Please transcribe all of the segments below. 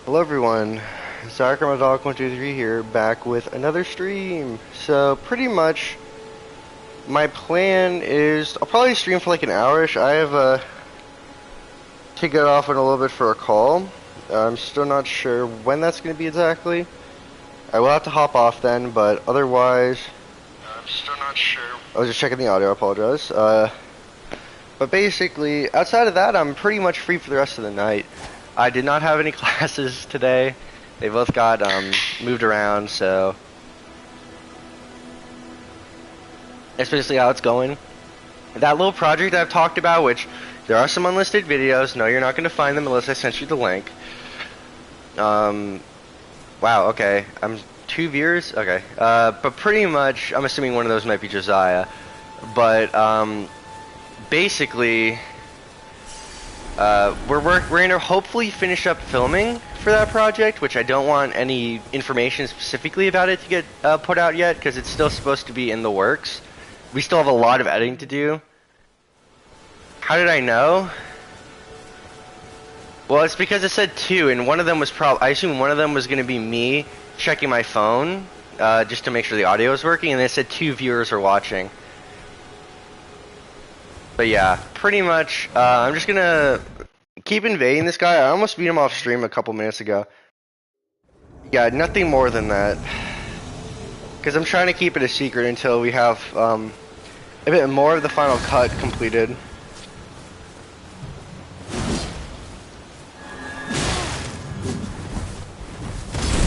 Hello everyone, Dog123 here, back with another stream. So pretty much, my plan is I'll probably stream for like an hourish. I have to get off in a little bit for a call. I'm still not sure when that's going to be exactly. I will have to hop off then, but otherwise, I'm still not sure. I was just checking the audio. I apologize. But basically, outside of that, I'm pretty much free for the rest of the night. I did not have any classes today. They both got moved around, so that's basically how it's going. That little project I've talked about, which there are some unlisted videos. No, you're not going to find them unless I sent you the link. Wow, okay. I'm 2 viewers? Okay. But pretty much, I'm assuming one of those might be Josiah. But, basically, we're going to hopefully finish up filming for that project, which I don't want any information specifically about it to get put out yet, because it's still supposed to be in the works. We still have a lot of editing to do. How did I know? Well, it's because it said 2, and one of them was I assume one of them was going to be me checking my phone, just to make sure the audio is working, and it said 2 viewers are watching. But yeah, pretty much, I'm just gonna keep invading this guy. I almost beat him off stream a couple minutes ago. Yeah, nothing more than that. Because I'm trying to keep it a secret until we have a bit more of the final cut completed.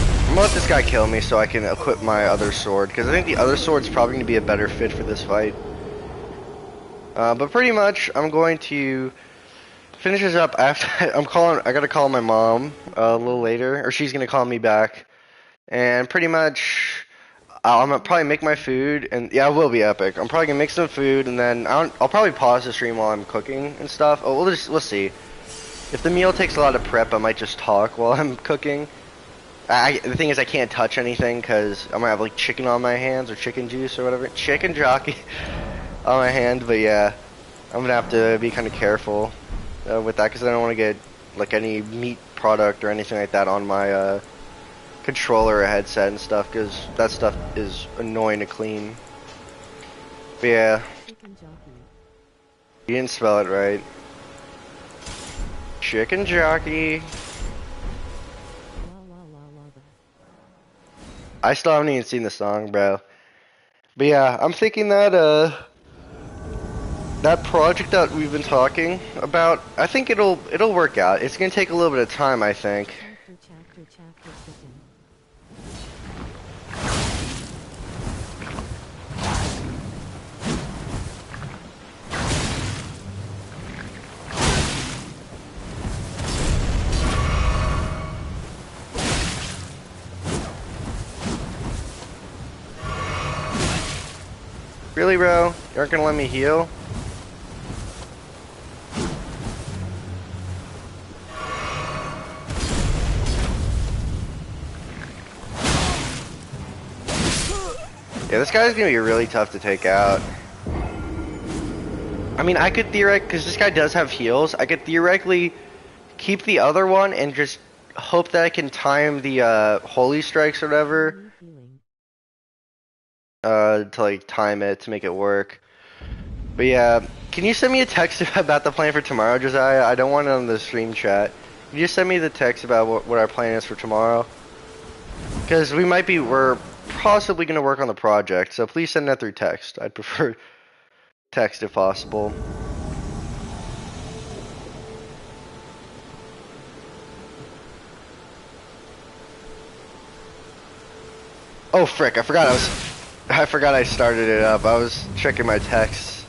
I'm gonna let this guy kill me so I can equip my other sword, because I think the other sword's probably going to be a better fit for this fight. But pretty much, I'm going to finish this up after I gotta call my mom a little later, or she's gonna call me back. And pretty much, I'm gonna probably make my food, and yeah, it will be epic. I'm probably gonna make some food, and then I'll probably pause the stream while I'm cooking and stuff. Oh, we'll see. If the meal takes a lot of prep, I might just talk while I'm cooking. The thing is, I can't touch anything because I'm gonna have like chicken on my hands or chicken juice or whatever, chicken jockey on my hand. But yeah, I'm gonna have to be kind of careful with that because I don't want to get like any meat product or anything like that on my controller or headset and stuff, because that stuff is annoying to clean. But yeah, you didn't spell it right. Chicken jockey. I still haven't even seen the song, bro. But yeah, I'm thinking that that project that we've been talking about, I think it'll work out. It's gonna take a little bit of time, I think. Really, bro? You aren't gonna let me heal? Yeah, this guy's gonna be really tough to take out. I mean, I could theoretically, because this guy does have heals, I could theoretically keep the other one and just hope that I can time the holy strikes or whatever. To like time it to make it work. But yeah, can you send me a text about the plan for tomorrow, Josiah? I don't want it on the stream chat. Can you just send me the text about what our plan is for tomorrow? Because we're possibly going to work on the project, so please send that through text. I'd prefer text if possible. Oh frick, I forgot I started it up. I was checking my texts.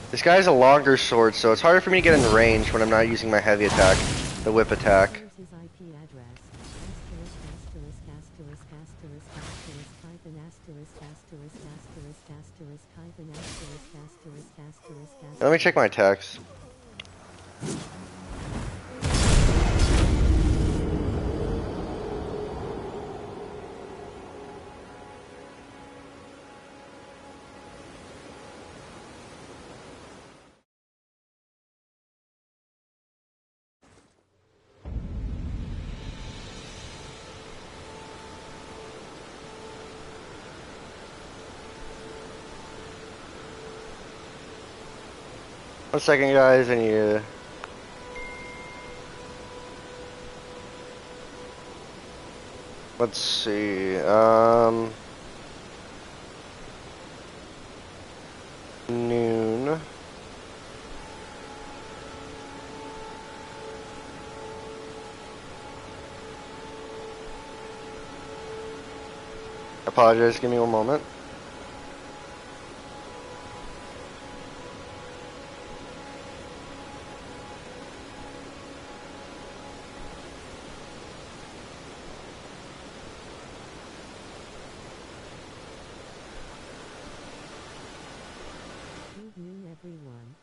This guy has a longer sword, so it's harder for me to get in range when I'm not using my heavy attack, the whip attack. Let me check my text. 1 second, guys. I need to... Let's see. Noon. Apologize. Give me 1 moment. Everyone.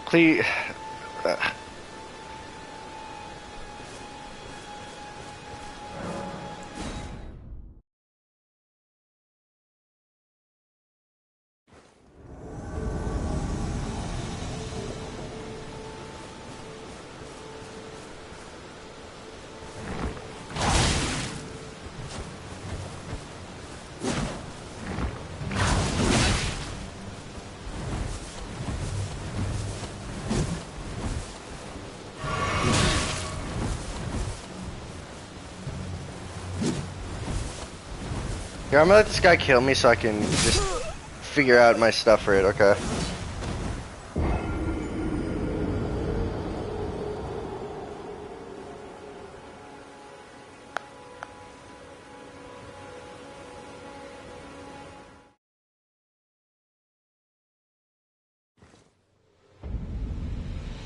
Please. Yeah, I'm gonna let this guy kill me so I can just figure out my stuff for it, okay?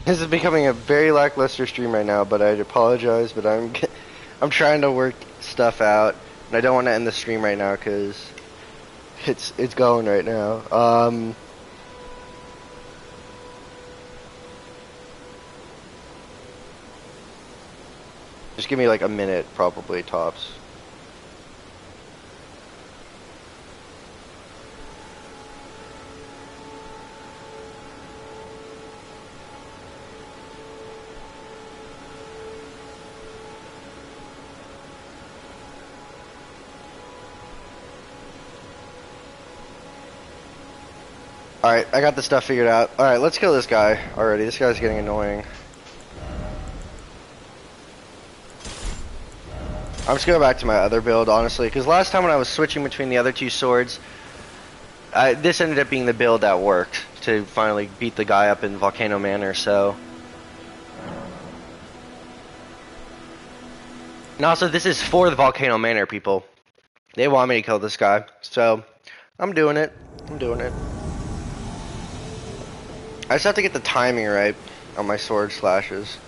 This is becoming a very lackluster stream right now, but I apologize, but I'm trying to work stuff out, and I don't want to end the stream right now because it's going right now. Just give me like a minute, probably tops. Alright, I got the stuff figured out. Alright, let's kill this guy already. This guy's getting annoying. I'm just going back to my other build, honestly, because last time when I was switching between the other two swords, this ended up being the build that worked to finally beat the guy up in Volcano Manor, so... And also, this is for the Volcano Manor, people. They want me to kill this guy, so I'm doing it. I'm doing it. I just have to get the timing right on my sword slashes.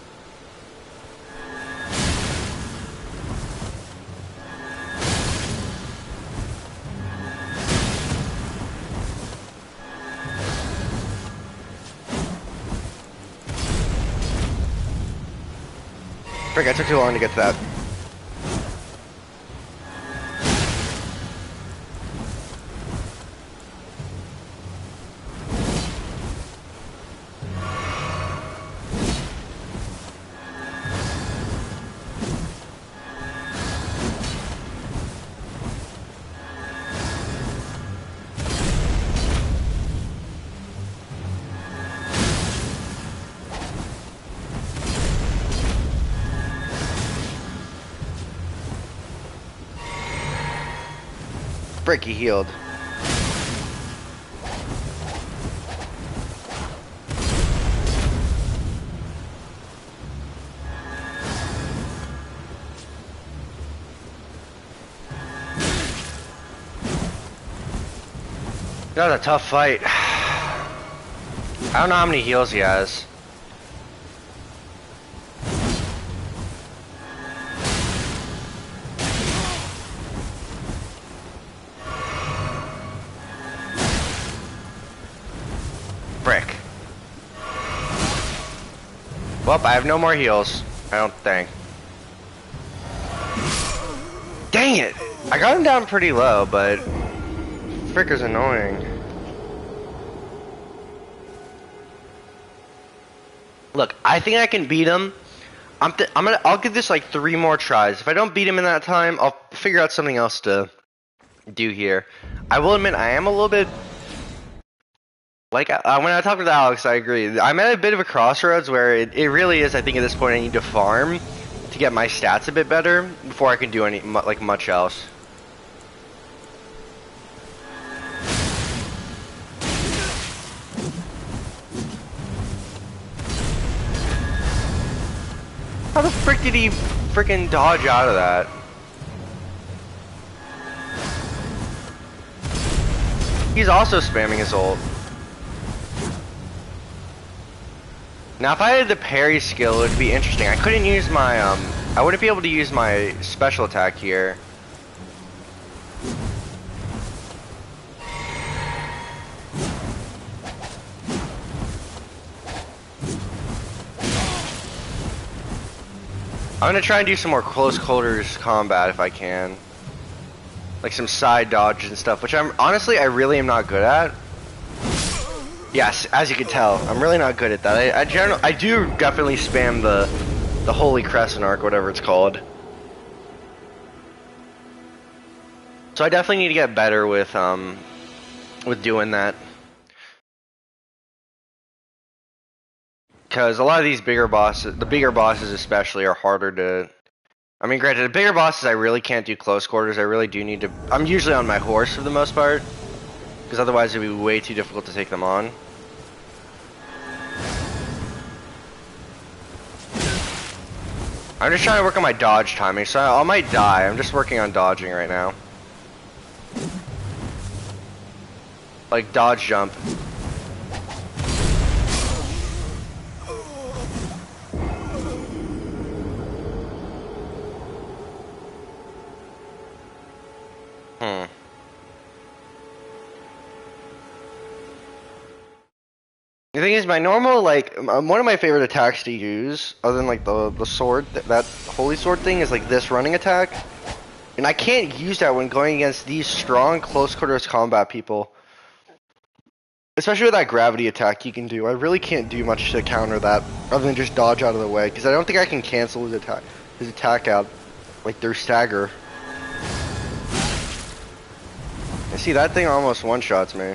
Frick, I took too long to get to that. Frick, he healed. That was a tough fight. I don't know how many heals he has. Frick. Well, I have no more heals, I don't think. Dang it! I got him down pretty low, but fricker's annoying. Look, I think I can beat him. I'll give this like 3 more tries. If I don't beat him in that time, I'll figure out something else to do here. I will admit I am a little bit like when I talked with Alex, I agree. I'm at a bit of a crossroads where it really is. I think at this point I need to farm to get my stats a bit better before I can do much else. How the frick did he freaking dodge out of that? He's also spamming his ult. Now if I had the parry skill, it would be interesting. I couldn't use my, I wouldn't be able to use my special attack here. I'm gonna try and do some more close quarters combat if I can. Like some side dodges and stuff, which I really am not good at. Yes, as you can tell, I'm really not good at that. I do definitely spam the Holy Crescent arc, whatever it's called. So I definitely need to get better with doing that. Because a lot of these bigger bosses, the bigger bosses especially, are harder to... I mean, granted, the bigger bosses I really can't do close quarters. I really do need to... I'm usually on my horse for the most part. Because otherwise it would be way too difficult to take them on. I'm just trying to work on my dodge timing, so I might die. I'm just working on dodging right now. Like dodge jump. The thing is, my normal, like, one of my favorite attacks to use, other than, like, the sword, that holy sword thing, is, like, this running attack. And I can't use that when going against these strong close quarters combat people. Especially with that gravity attack you can do. I really can't do much to counter that, other than just dodge out of the way, because I don't think I can cancel his attack out, like, through stagger. And see, that thing almost one-shots me.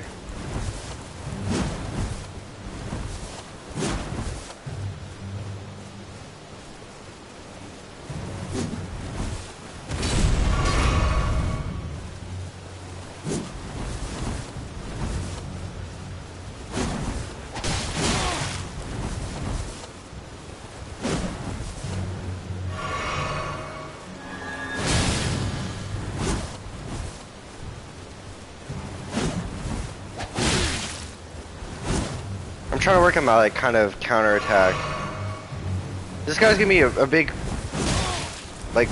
I'm trying to work on my, like, kind of counter attack. This guy's gonna be a big, like,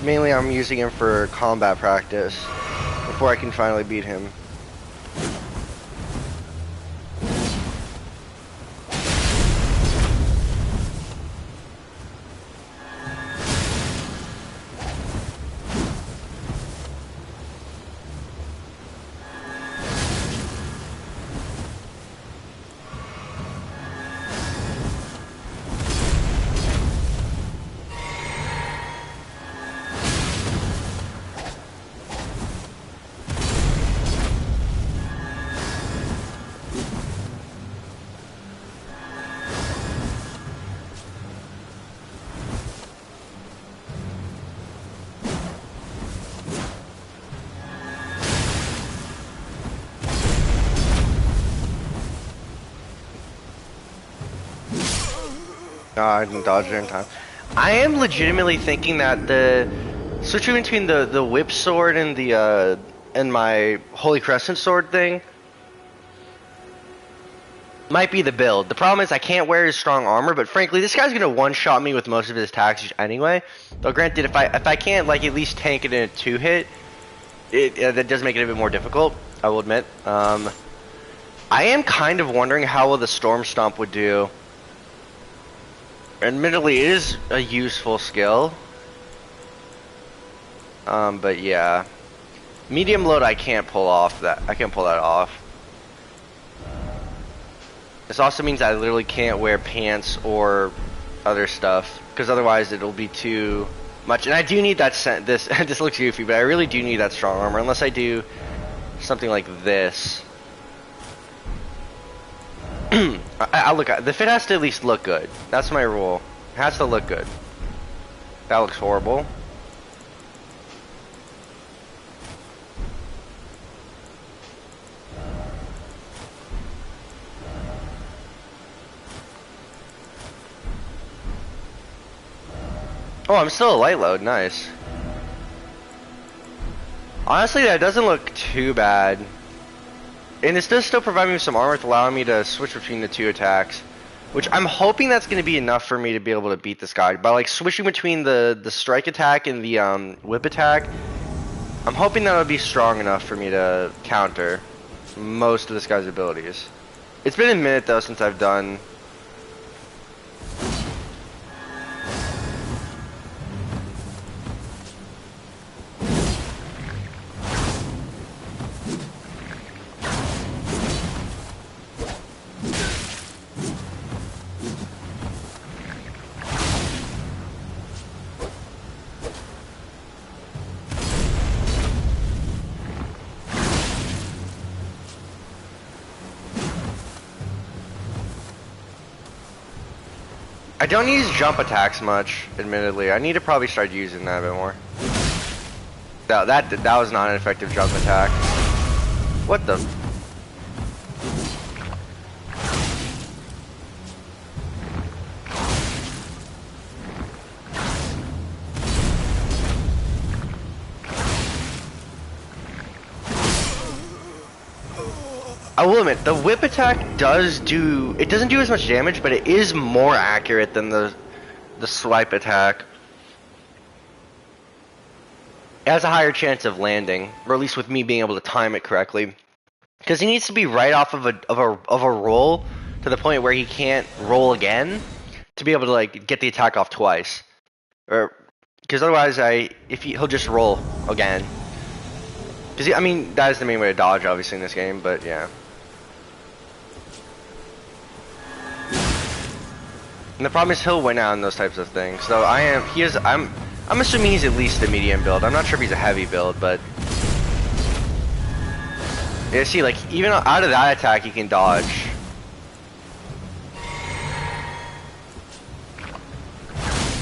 mainly I'm using him for combat practice before I can finally beat him. No, I didn't dodge it in time. I am legitimately thinking that the switching between the whip sword and the and my Holy Crescent sword thing might be the build. The problem is I can't wear his strong armor, but frankly, this guy's gonna one-shot me with most of his attacks anyway. Though granted, if I can't like at least tank it in a 2-hit, that does make it a bit more difficult. I will admit. I am kind of wondering how well the Storm Stomp would do. Admittedly, it is a useful skill. But yeah, medium load I can't pull off that. I can't pull that off. This also means I literally can't wear pants or other stuff because otherwise it'll be too much. And I do need that. This looks goofy, but I really do need that strong armor unless I do something like this. I'll look at the fit has to at least look good. That's my rule. It has to look good. That looks horrible. Oh, I'm still a light load. Nice. Honestly, that doesn't look too bad. And this does still provide me with some armor to allow me to switch between the two attacks. Which I'm hoping that's going to be enough for me to be able to beat this guy. By like switching between the strike attack and the whip attack, I'm hoping that would be strong enough for me to counter most of this guy's abilities. It's been a minute though since I've done... I don't use jump attacks much, admittedly. I need to probably start using that a bit more. That was not an effective jump attack. What the? I will admit, the whip attack doesn't do as much damage, but it is more accurate than the swipe attack. It has a higher chance of landing, or at least with me being able to time it correctly. Because he needs to be right off of a roll to the point where he can't roll again to be able to like get the attack off twice. Or because otherwise he'll just roll again. Because I mean that is the main way to dodge obviously in this game, but yeah. And the problem is he'll win out on those types of things. So I'm assuming he's at least a medium build. I'm not sure if he's a heavy build, but yeah, see, like even out of that attack he can dodge.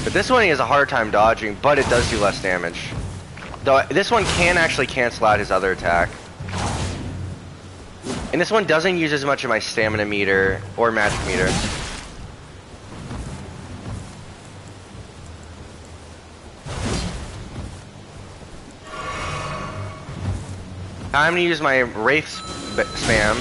But this one he has a hard time dodging, but it does do less damage. Though this one can actually cancel out his other attack. And this one doesn't use as much of my stamina meter or magic meter. I'm gonna use my Wraith spam.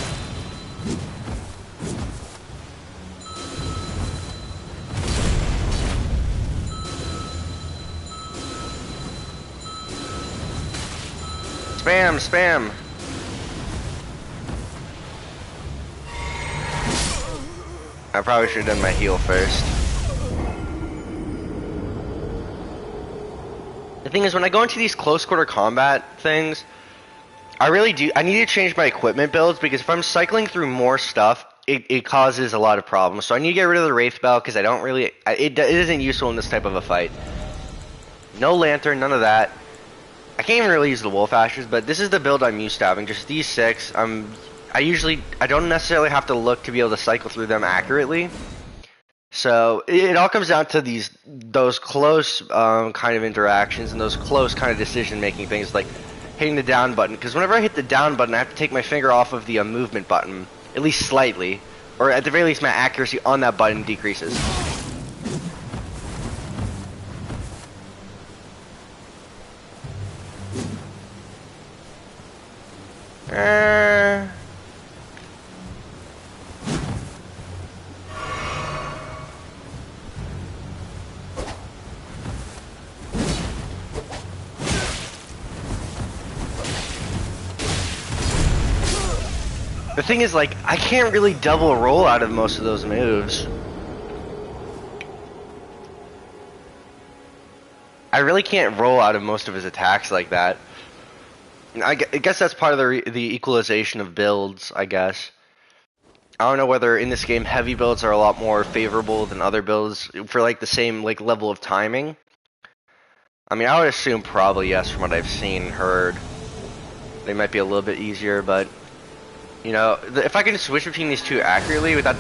Spam. I probably should have done my heal first. The thing is, when I go into these close quarter combat things, I need to change my equipment builds because if I'm cycling through more stuff, it causes a lot of problems. So I need to get rid of the Wraith Bell because it isn't useful in this type of a fight. No Lantern, none of that. I can't even really use the Wolf Ashes, but this is the build I'm used to having. Just these 6. I don't necessarily have to look to be able to cycle through them accurately. So it all comes down to those close kind of interactions and those close kind of decision-making things like hitting the down button. Because whenever I hit the down button, I have to take my finger off of the movement button, at least slightly. Or at the very least, my accuracy on that button decreases. The thing is, like, I can't really double roll out of most of those moves. I really can't roll out of most of his attacks like that. I guess that's part of the equalization of builds, I guess. I don't know whether in this game heavy builds are a lot more favorable than other builds for like the same like level of timing. I mean, I would assume probably yes from what I've seen and heard. They might be a little bit easier, but you know, if I can switch between these two accurately without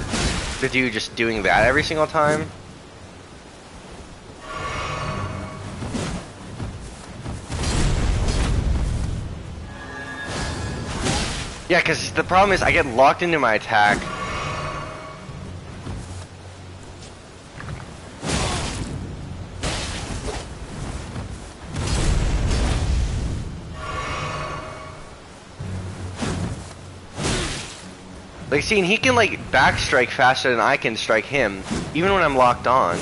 the dude just doing that every single time. Yeah, because the problem is I get locked into my attack. Like, seeing he can like backstrike faster than I can strike him, even when I'm locked on.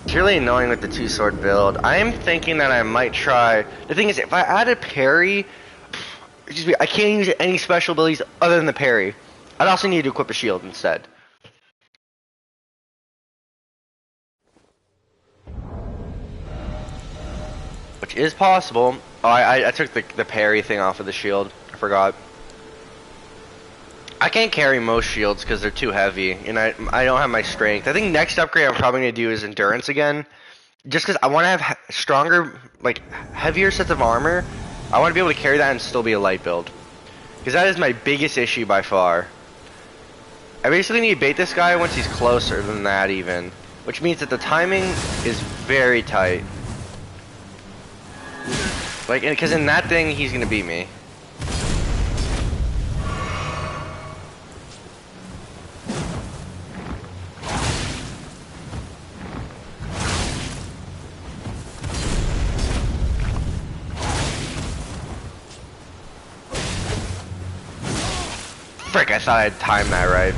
It's really annoying with the two-sword build. I am thinking that I might try. The thing is, if I add a parry, excuse me, I can't use any special abilities other than the parry. I'd also need to equip a shield instead. Which is possible. Oh, I took the parry thing off of the shield. I forgot. I can't carry most shields because they're too heavy, and I don't have my strength. I think next upgrade I'm probably going to do is endurance again. Just because I want to have stronger, like, heavier sets of armor. I want to be able to carry that and still be a light build. Because that is my biggest issue by far. I basically need to bait this guy once he's closer than that even. Which means that the timing is very tight. Like, because in that thing, he's going to beat me. Frick, I thought I'd timed that right.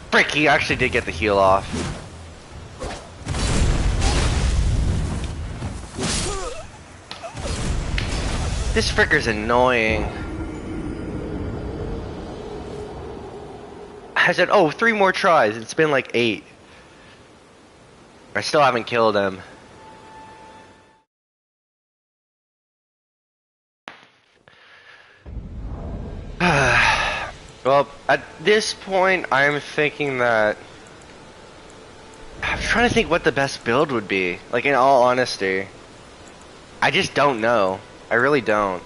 Frick, he actually did get the heal off. This fricker's annoying. I said, oh, 3 more tries. It's been like 8. I still haven't killed him. Well, at this point, I'm thinking that... I'm trying to think what the best build would be. Like, in all honesty. I just don't know. I really don't.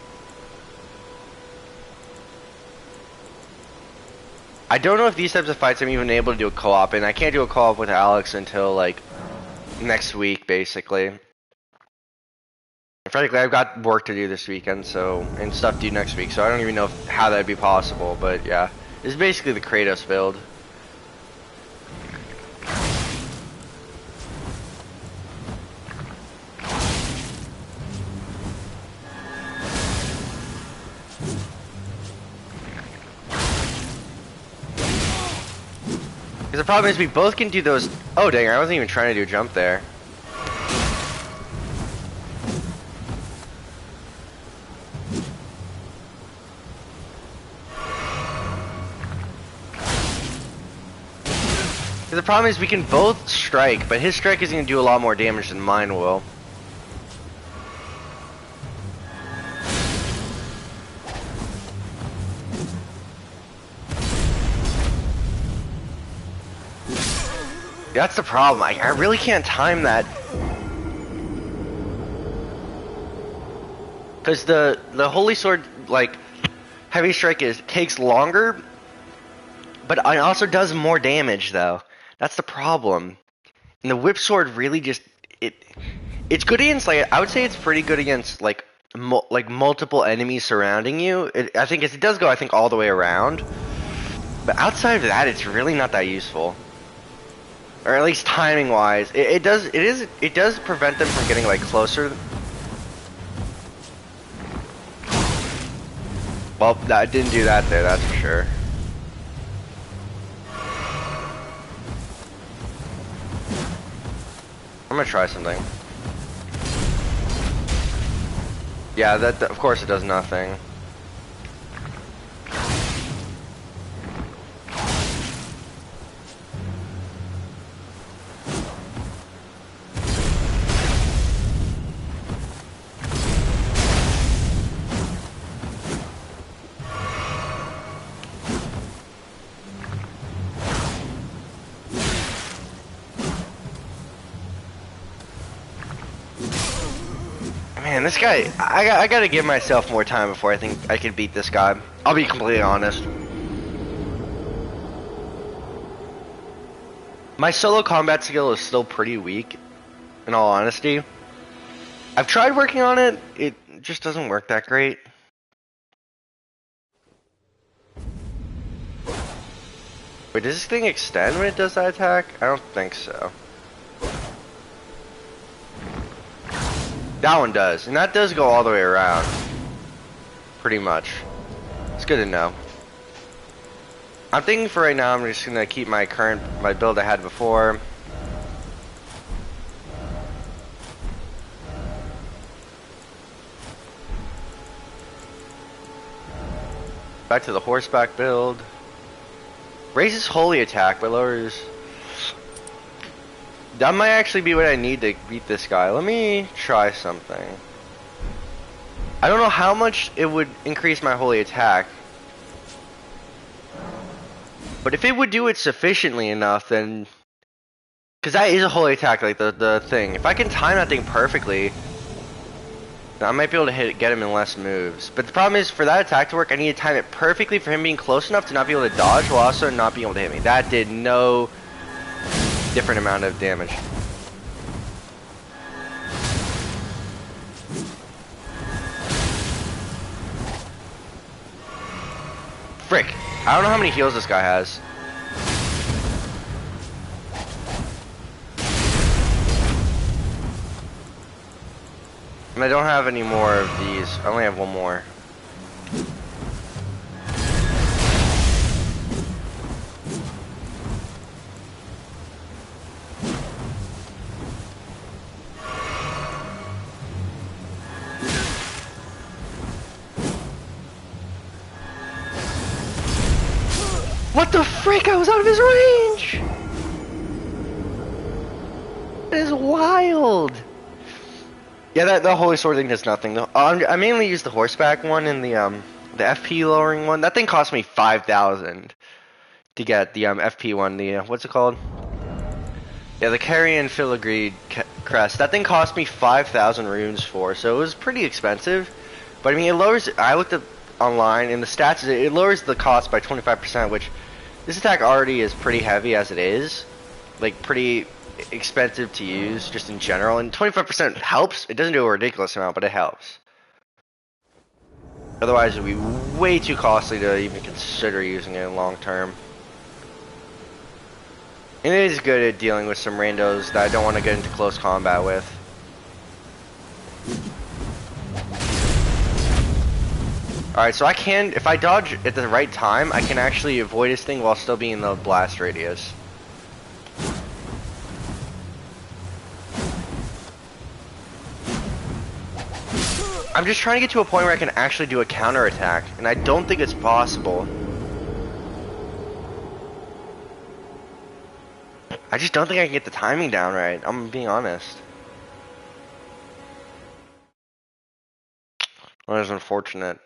I don't know if these types of fights I'm even able to do a co-op, and I can't do a co-op with Alex until, like, next week, basically. Frankly, I've got work to do this weekend, so, and stuff due next week, so I don't even know how that'd be possible, but yeah. This is basically the Kratos build. Because the problem is we both can do those... Oh, dang, I wasn't even trying to do a jump there. Because the problem is we can both strike, but his strike is going to do a lot more damage than mine will. That's the problem. I really can't time that. Because the Holy Sword, like, Heavy Strike takes longer, but it also does more damage, though. That's the problem. And the Whip Sword really just... It's good against, like, I would say it's pretty good against, like, multiple enemies surrounding you. I think it does go, I think, all the way around. But outside of that, it's really not that useful. Or at least timing wise, it does prevent them from getting like closer. Well, I didn't do that there, that's for sure. I'm gonna try something. Yeah, that of course it does nothing. Man, this guy, I gotta give myself more time before I think I can beat this guy. I'll be completely honest. My solo combat skill is still pretty weak, in all honesty. I've tried working on it, it just doesn't work that great. Wait, does this thing extend when it does that attack? I don't think so. That one does, and that does go all the way around. Pretty much. It's good to know. I'm thinking for right now I'm just gonna keep my build I had before. Back to the horseback build. Raises holy attack but lowers. That might actually be what I need to beat this guy. Let me try something. I don't know how much it would increase my holy attack. But if it would do it sufficiently enough, then... Because that is a holy attack, like the thing. If I can time that thing perfectly, then I might be able to get him in less moves. But the problem is, for that attack to work, I need to time it perfectly for him being close enough to not be able to dodge, while also not being able to hit me. That did no... different amount of damage. Frick. I don't know how many heals this guy has. And I don't have any more of these. I only have one more. What the frick? I was out of his range! That is wild! Yeah, the holy sword thing does nothing. I mainly use the horseback one and the FP lowering one. That thing cost me 5,000 to get the FP one. The what's it called? Yeah, the Carrion Filigree crest. That thing cost me 5,000 runes for, so it was pretty expensive. But I mean, it lowers. I looked up online, and the stats, it lowers the cost by 25%, which this attack already is pretty heavy as it is, like pretty expensive to use just in general, and 25% helps. It doesn't do a ridiculous amount, but it helps. Otherwise it would be way too costly to even consider using it long term. And it is good at dealing with some randos that I don't want to get into close combat with. Alright, so I can, if I dodge at the right time, I can actually avoid this thing while still being in the blast radius. I'm just trying to get to a point where I can actually do a counterattack, and I don't think it's possible. I just don't think I can get the timing down right, I'm being honest. Well, that's unfortunate.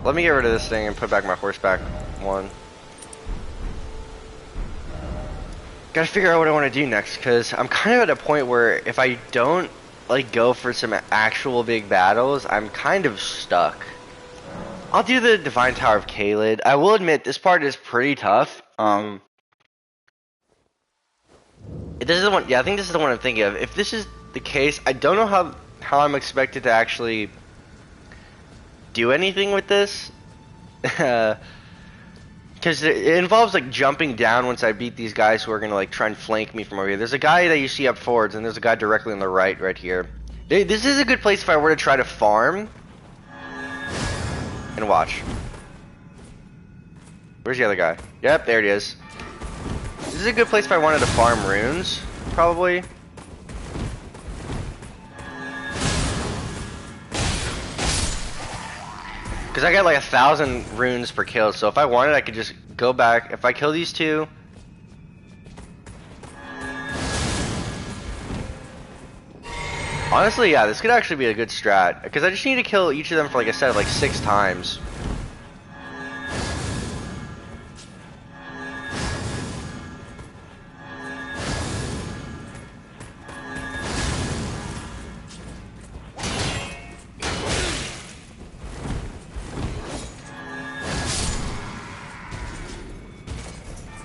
Let me get rid of this thing and put back my horseback one. Gotta figure out what I want to do next, because I'm kind of at a point where if I don't like go for some actual big battles, I'm kind of stuck. I'll do the Divine Tower of Caelid. I will admit this part is pretty tough. This is the one. Yeah, I think this is the one I'm thinking of. If this is the case, I don't know how I'm expected to actually do anything with this, because it involves like jumping down once I beat these guys who are gonna like try and flank me from over here. There's a guy that you see up forwards, and there's a guy directly on the right here. This is a good place if I were to try to farm. And watch. Where's the other guy? Yep, there it is. This is a good place if I wanted to farm runes, probably. Because I get like 1,000 runes per kill, so if I wanted, I could just go back. If I kill these two, honestly, yeah, this could actually be a good strat. Because I just need to kill each of them for like a set of like 6 times.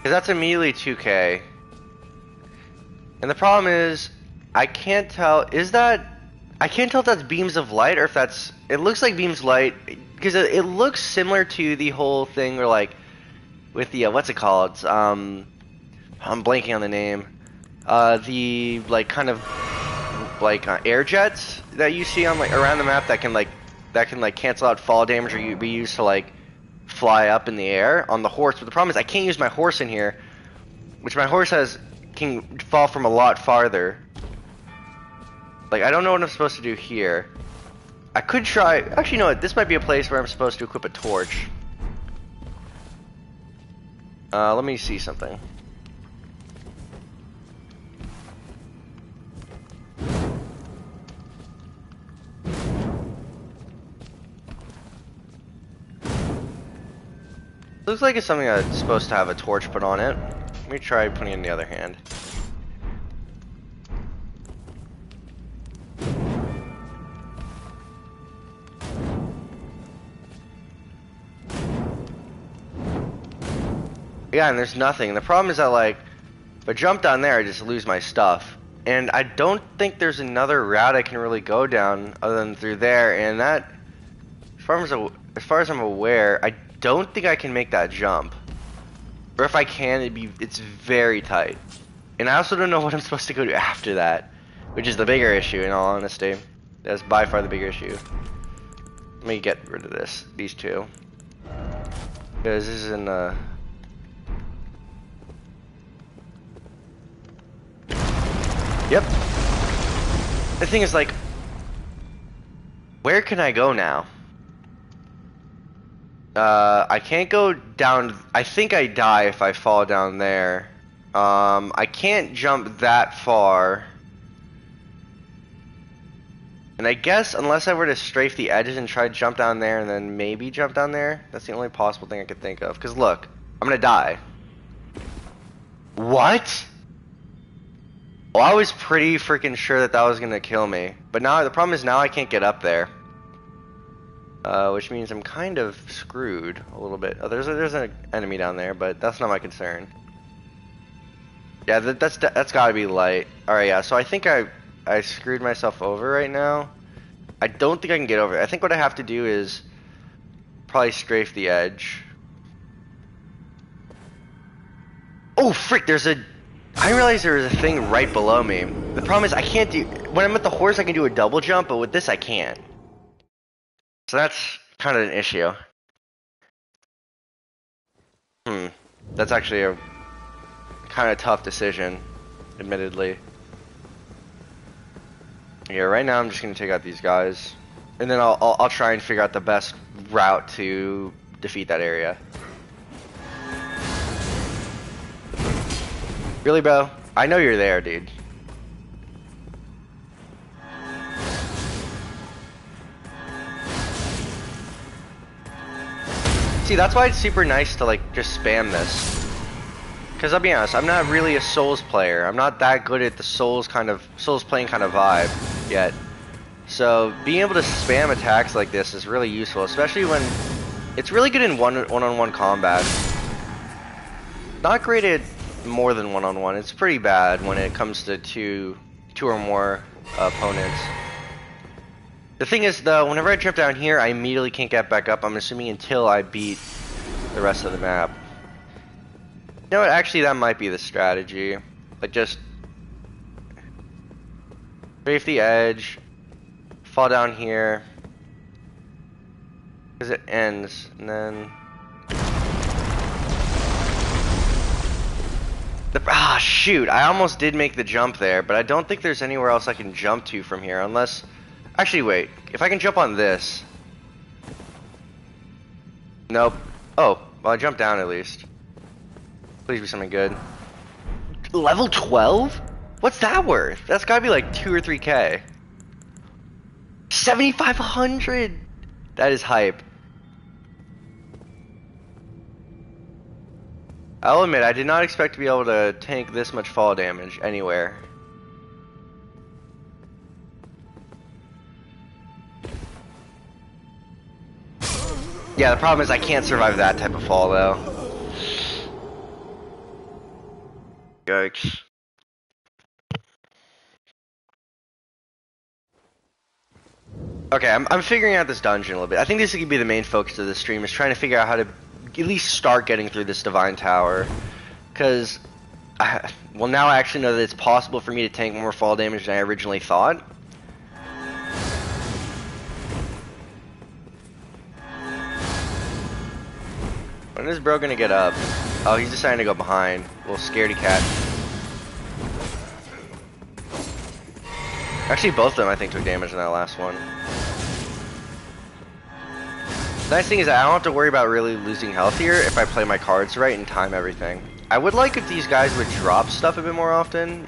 Because that's immediately 2k. And the problem is, I can't tell, I can't tell if that's beams of light or if that's, it looks like beams of light, because it looks similar to the whole thing where like, with the, what's it called, I'm blanking on the name, the, like, kind of, like, air jets that you see on, like, around the map that can, like, cancel out fall damage or be used to, like, fly up in the air on the horse. But the problem is I can't use my horse in here, which my horse can fall from a lot farther. Like, I don't know what I'm supposed to do here. I could try, actually, you know what, this might be a place where I'm supposed to equip a torch. Let me see something. Looks like it's something that's supposed to have a torch put on it. Let me try putting it in the other hand. Yeah, and there's nothing. The problem is that, like, if I jump down there, I just lose my stuff. And I don't think there's another route I can really go down other than through there. And that, as far as I'm aware, I don't think I can make that jump. Or if I can, it's very tight. And I also don't know what I'm supposed to go to after that, which is the bigger issue, in all honesty. That's by far the bigger issue. Let me get rid of these two. Because this is in Yep. The thing is, like, where can I go now? I can't go down. I think I die if I fall down there. I can't jump that far. And I guess unless I were to strafe the edges and try to jump down there and then maybe jump down there, that's the only possible thing I could think of. Because look, I'm gonna die. What? Well, I was pretty freaking sure that was gonna kill me. But now, the problem is now I can't get up there. Which means I'm kind of screwed a little bit. Oh, there's an enemy down there, but that's not my concern. Yeah, that's gotta be light. Alright, yeah, so I think I screwed myself over right now. I don't think I can get over it. I think what I have to do is probably strafe the edge. Oh, frick, I didn't realize there was a thing right below me. The problem is I can't do, when I'm at the horse I can do a double jump, but with this I can't. So that's kind of an issue. That's actually a kind of tough decision, admittedly. Yeah, right now I'm just gonna take out these guys, and then I'll try and figure out the best route to defeat that area. Really, bro? I know you're there, dude. See, that's why it's super nice to, like, just spam this. Because I'll be honest, I'm not really a Souls player. I'm not that good at the Souls playing kind of vibe yet. So being able to spam attacks like this is really useful, especially when it's really good in one-on-one combat. Not great at more than one-on-one. It's pretty bad when it comes to two or more opponents. The thing is, though, whenever I jump down here, I immediately can't get back up, I'm assuming, until I beat the rest of the map. You know what, actually that might be the strategy. Like, just strafe the edge, fall down here, Because it ends, and then... shoot, I almost did make the jump there, but I don't think there's anywhere else I can jump to from here, unless... Actually, wait. If I can jump on this... Nope. Oh, well, I jumped down at least. Please be something good. Level 12? What's that worth? That's gotta be like 2 or 3K. 7,500! That is hype. I'll admit, I did not expect to be able to tank this much fall damage anywhere. Yeah, the problem is I can't survive that type of fall, though. Yikes. Okay, I'm figuring out this dungeon a little bit. I think this is going to be the main focus of this stream, is trying to figure out how to at least start getting through this Divine Tower. Because, well, now I actually know that it's possible for me to tank more fall damage than I originally thought. When is bro gonna get up? Oh, he's deciding to go behind. Little scaredy cat. Actually, both of them I think took damage in that last one. The nice thing is that I don't have to worry about really losing health here if I play my cards right and time everything. I would like if these guys would drop stuff a bit more often.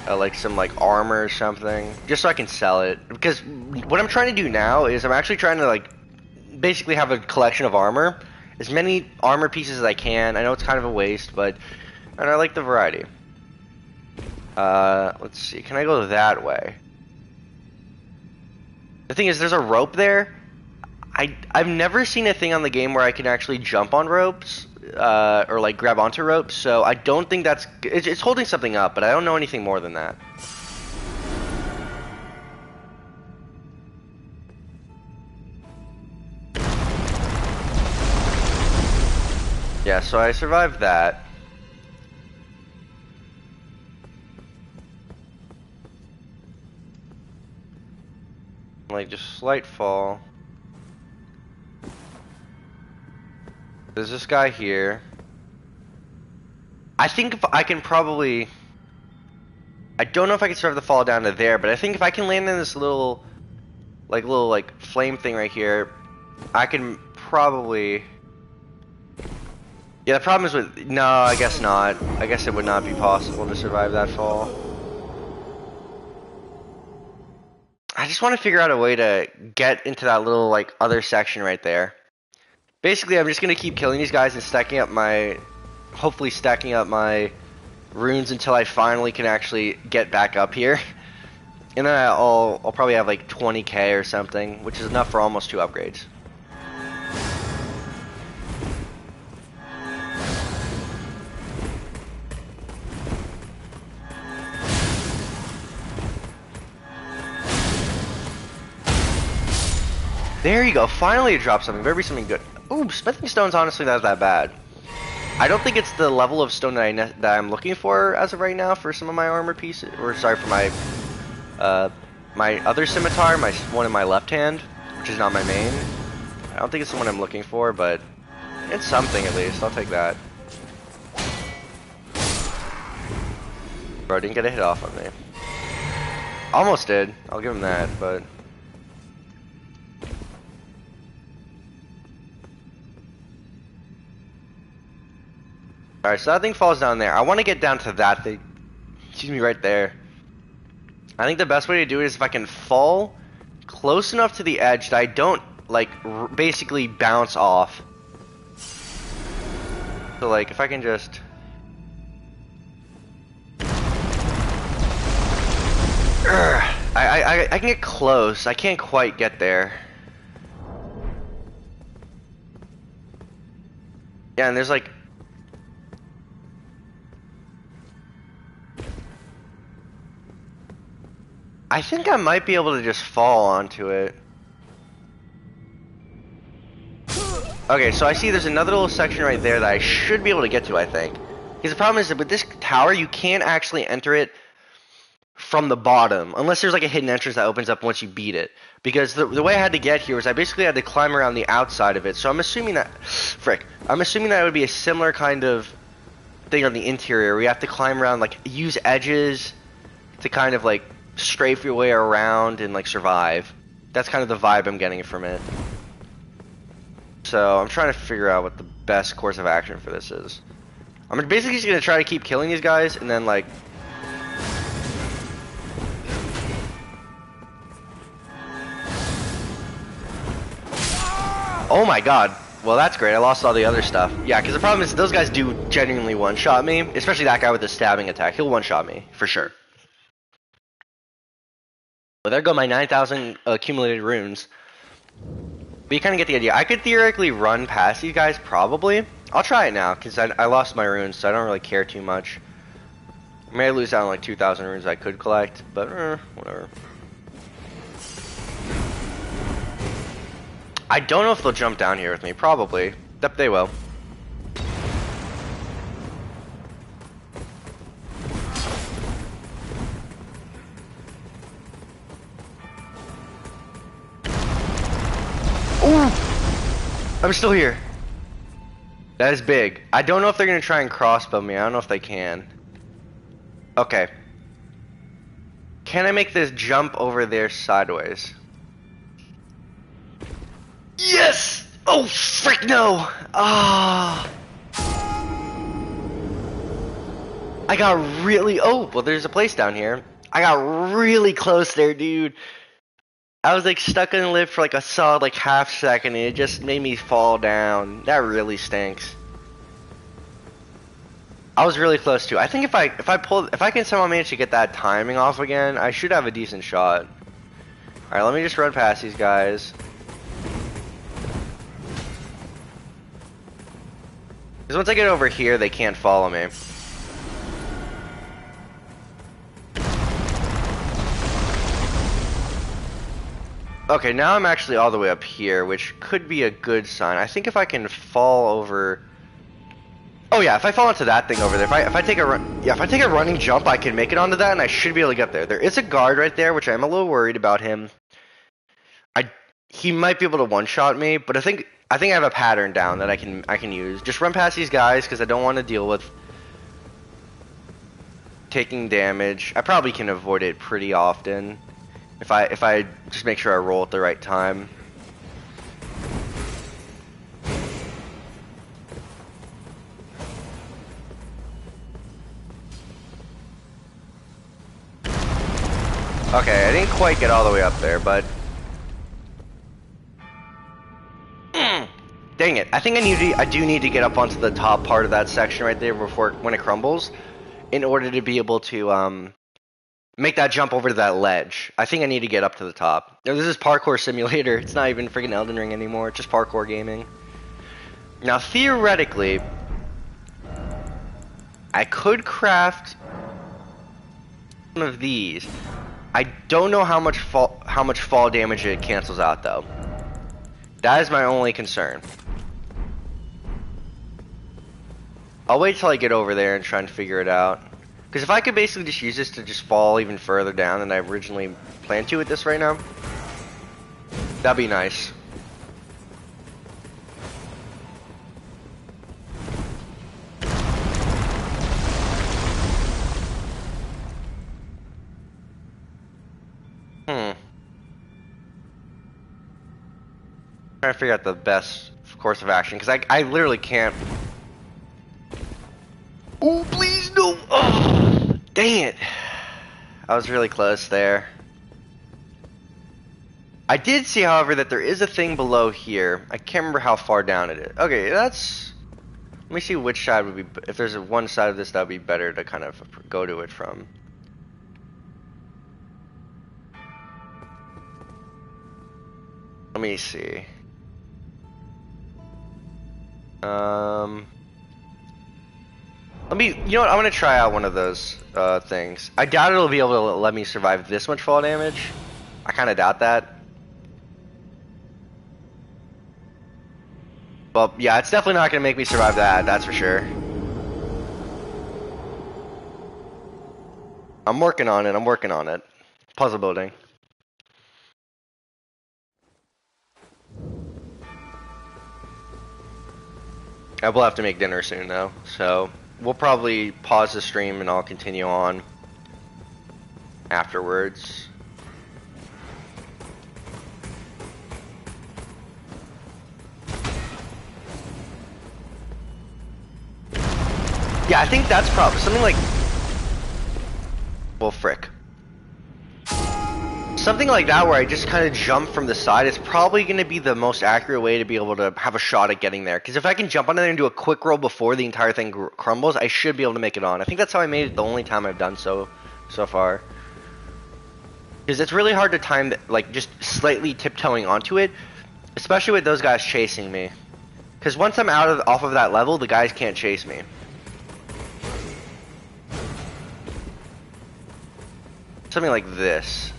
Like some like armor or something. Just so I can sell it. Because what I'm trying to do now is I'm actually trying to like basically have a collection of armor. As many armor pieces as I can. I know it's kind of a waste, but and I like the variety. Let's see. Can I go that way? The thing is, there's a rope there. I've never seen a thing on the game where I can actually jump on ropes, or like grab onto ropes. So I don't think that's it's holding something up, but I don't know anything more than that. Yeah, so I survived that. Like, just slight fall. There's this guy here. I think if I can probably... I don't know if I can survive the fall down to there, but I think if I can land in this little flame thing right here, I can probably... Yeah, the problem is with... No, I guess not. I guess it would not be possible to survive that fall. I just want to figure out a way to get into that little, like, other section right there. Basically, I'm just going to keep killing these guys and stacking up my... Hopefully stacking up my runes until I finally can actually get back up here. And then I'll probably have, like, 20k or something, which is enough for almost 2 upgrades. There you go, finally it dropped something, better be something good. Ooh, smithing stone's honestly not that bad. I don't think it's the level of stone that I'm looking for as of right now for some of my armor pieces, or sorry, for my my other scimitar, my one in my left hand, which is not my main. I don't think it's the one I'm looking for, but it's something at least, I'll take that. Bro, didn't get a hit off on me. Almost did, I'll give him that, but... Alright, so that thing falls down there. I want to get down to that thing. Excuse me, right there. I think the best way to do it is if I can fall close enough to the edge that I don't, like, basically bounce off. So, like, if I can just... I can get close. I can't quite get there. Yeah, and there's, like... I think I might be able to just fall onto it. Okay, so I see there's another little section right there that I should be able to get to, I think. Because the problem is that with this tower, you can't actually enter it from the bottom, unless there's like a hidden entrance that opens up once you beat it. Because the way I had to get here was I basically had to climb around the outside of it. So I'm assuming that, I'm assuming that it would be a similar kind of thing on the interior. We have to climb around, like use edges to kind of like strafe your way around and like survive. That's kind of the vibe I'm getting from it. So I'm trying to figure out what the best course of action for this is. I'm basically just gonna try to keep killing these guys and then like. Oh my god. Well, that's great. I lost all the other stuff. Yeah, because the problem is those guys do genuinely one-shot me. Especially that guy with the stabbing attack. He'll one-shot me, for sure. Well, there go my 9,000 accumulated runes. But you kind of get the idea. I could theoretically run past these guys, probably. I'll try it now, because I lost my runes, so I don't really care too much. I may lose out on like 2,000 runes I could collect, but whatever. I don't know if they'll jump down here with me. Probably. Yep, they will. Ooh! I'm still here. That is big. I don't know if they're going to try and crossbow me. I don't know if they can. Okay. Can I make this jump over there sideways? Yes! Oh, frick no! Ah! I got really... Oh, well, there's a place down here. I got really close there, dude. I was like stuck in the lift for like a solid like half second and it just made me fall down. That really stinks. I was really close to. I think if I can somehow manage to get that timing off again, I should have a decent shot. Alright, let me just run past these guys. Because once I get over here, they can't follow me. Okay, now I'm actually all the way up here, which could be a good sign. I think if I can fall over... Oh yeah, if I fall into that thing over there, if I take a run... Yeah, if I take a running jump, I can make it onto that, and I should be able to get there. There is a guard right there, which I'm a little worried about him. He might be able to one-shot me, but I think I have a pattern down that I can use. Just run past these guys, because I don't want to deal with taking damage. I probably can avoid it pretty often. If I just make sure I roll at the right time. Okay, I didn't quite get all the way up there, but dang it! I think I do need to get up onto the top part of that section right there before when it crumbles, in order to be able to make that jump over to that ledge. I think I need to get up to the top. Now, this is parkour simulator. It's not even freaking Elden Ring anymore. It's just parkour gaming. Now, theoretically, I could craft one of these. I don't know how much fall damage it cancels out, though. That is my only concern. I'll wait till I get over there and try and figure it out. Because if I could basically just use this to just fall even further down than I originally planned to with this right now, that'd be nice. Trying to figure out the best course of action, because I literally can't. Oh, please no! Oh, dang it! I was really close there. I did see, however, that there is a thing below here. I can't remember how far down it is. Okay, that's... Let me see which side would be... If there's one side of this that would be better to kind of go to it from. Let me see. You know what, I'm gonna try out one of those things. I doubt it'll be able to let me survive this much fall damage. I kinda doubt that. But yeah, it's definitely not gonna make me survive that, that's for sure. I'm working on it. I'm working on it. Puzzle building. I will have to make dinner soon though, so we'll probably pause the stream and I'll continue on afterwards. Yeah, I think that's probably something like, well, frick. Something like that where I just kind of jump from the side is probably going to be the most accurate way to be able to have a shot at getting there. Because if I can jump on there and do a quick roll before the entire thing crumbles, I should be able to make it on. I think that's how I made it the only time I've done so far. Because it's really hard to time, like, just slightly tiptoeing onto it, especially with those guys chasing me. Because once I'm off of that level, the guys can't chase me. Something like this.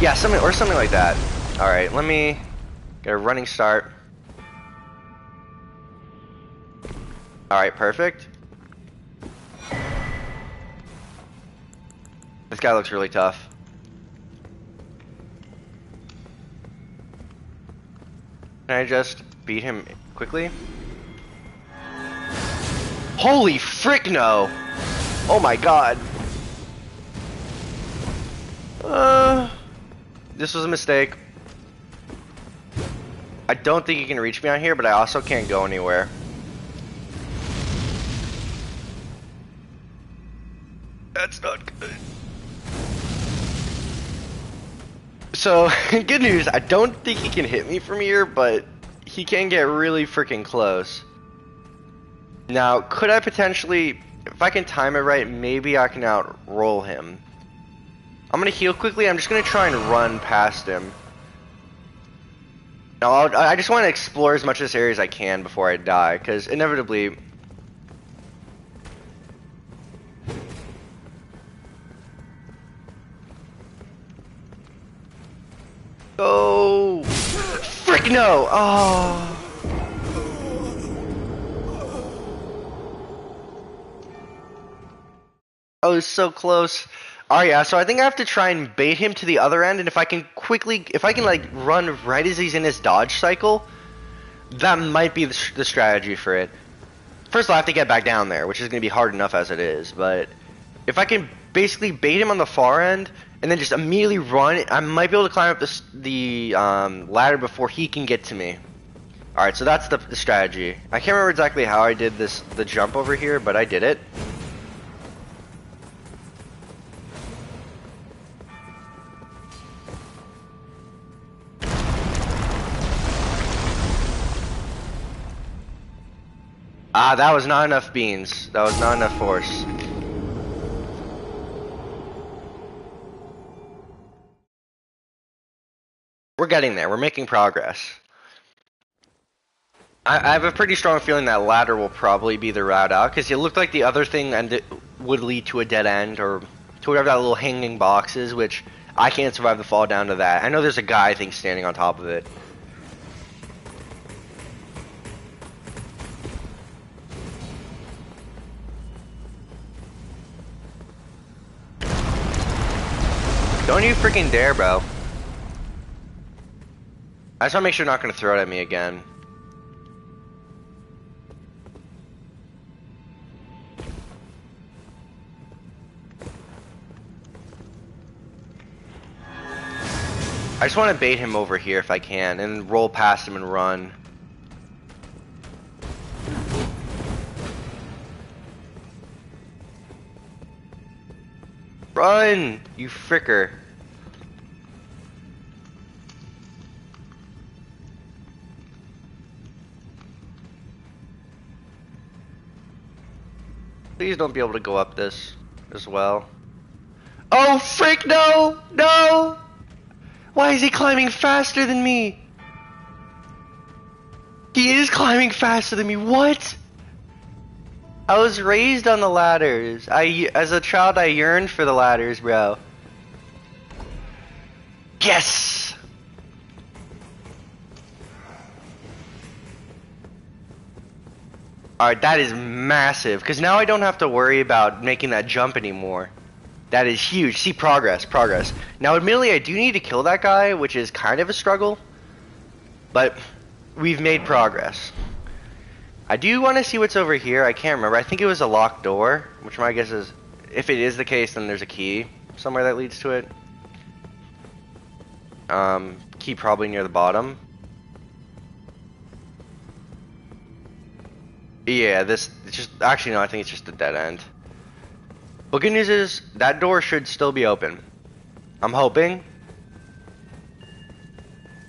Yeah, something like that. All right, let me get a running start. All right, perfect. This guy looks really tough. Can I just beat him quickly? Holy frick no! Oh my god. This was a mistake. I don't think he can reach me on here, but I also can't go anywhere. That's not good. So, good news, I don't think he can hit me from here, but he can get really freaking close. Now, could I potentially, if I can time it right, maybe I can outroll him. I'm gonna heal quickly. I'm just gonna try and run past him. Now, I just want to explore as much of this area as I can before I die, because inevitably... Oh! Frick no! Oh! I was so close. Oh yeah, so I think I have to try and bait him to the other end, and if I can like run right as he's in his dodge cycle, that might be the strategy for it. First I'll have to get back down there, which is going to be hard enough as it is, but if I can basically bait him on the far end, and then just immediately run, I might be able to climb up the ladder before he can get to me. Alright, so that's the strategy. I can't remember exactly how I did the jump over here, but I did it. Ah, that was not enough beans. That was not enough force. We're getting there. We're making progress. I have a pretty strong feeling that ladder will probably be the route out, because it looked like the other thing would lead to a dead end, or to whatever that little hanging box is, which I can't survive the fall down to that. I know there's a guy, I think, standing on top of it. Don't you freaking dare, bro. I just want to make sure you're not going to throw it at me again. I just want to bait him over here if I can, and roll past him and run. Run, you fricker. Please don't be able to go up this as well. Oh, frick, no! No! Why is he climbing faster than me? He is climbing faster than me, what? I was raised on the ladders. As a child, I yearned for the ladders, bro. Yes! Alright, that is massive, because now I don't have to worry about making that jump anymore. That is huge. See, progress, progress. Now, admittedly, I do need to kill that guy, which is kind of a struggle. But we've made progress. I do want to see what's over here. I can't remember. I think it was a locked door, which my guess is, if it is the case, then there's a key somewhere that leads to it. Key probably near the bottom. Yeah, it's just, actually no, I think it's just a dead end. But good news is, that door should still be open. I'm hoping.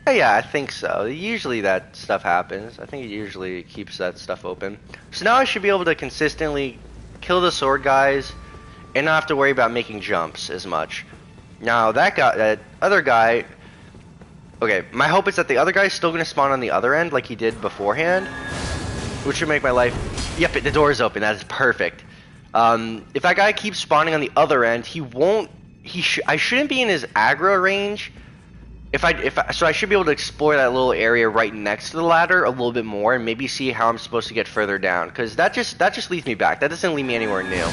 Yeah, I think so. Usually that stuff happens. I think it usually keeps that stuff open. So now I should be able to consistently kill the sword guys and not have to worry about making jumps as much. Now that guy, that other guy, okay, my hope is that the other guy is still going to spawn on the other end like he did beforehand, which would make my life, yep, the door is open, that is perfect. If that guy keeps spawning on the other end, he won't, I shouldn't be in his aggro range. So I should be able to explore that little area right next to the ladder a little bit more and maybe see how I'm supposed to get further down, because that just leads me back. That doesn't lead me anywhere new.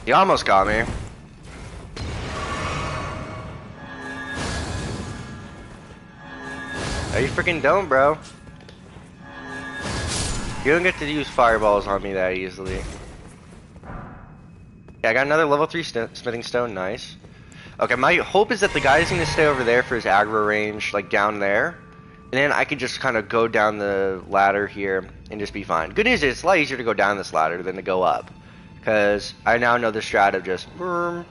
You almost got me. Oh, you freaking don't, bro. You don't get to use fireballs on me that easily. Yeah, I got another level 3 smithing stone, nice. Okay, my hope is that the guy's gonna stay over there for his aggro range, like down there. And then I could just kind of go down the ladder here and just be fine. Good news is, it's a lot easier to go down this ladder than to go up. Because I now know the strat of just... I'm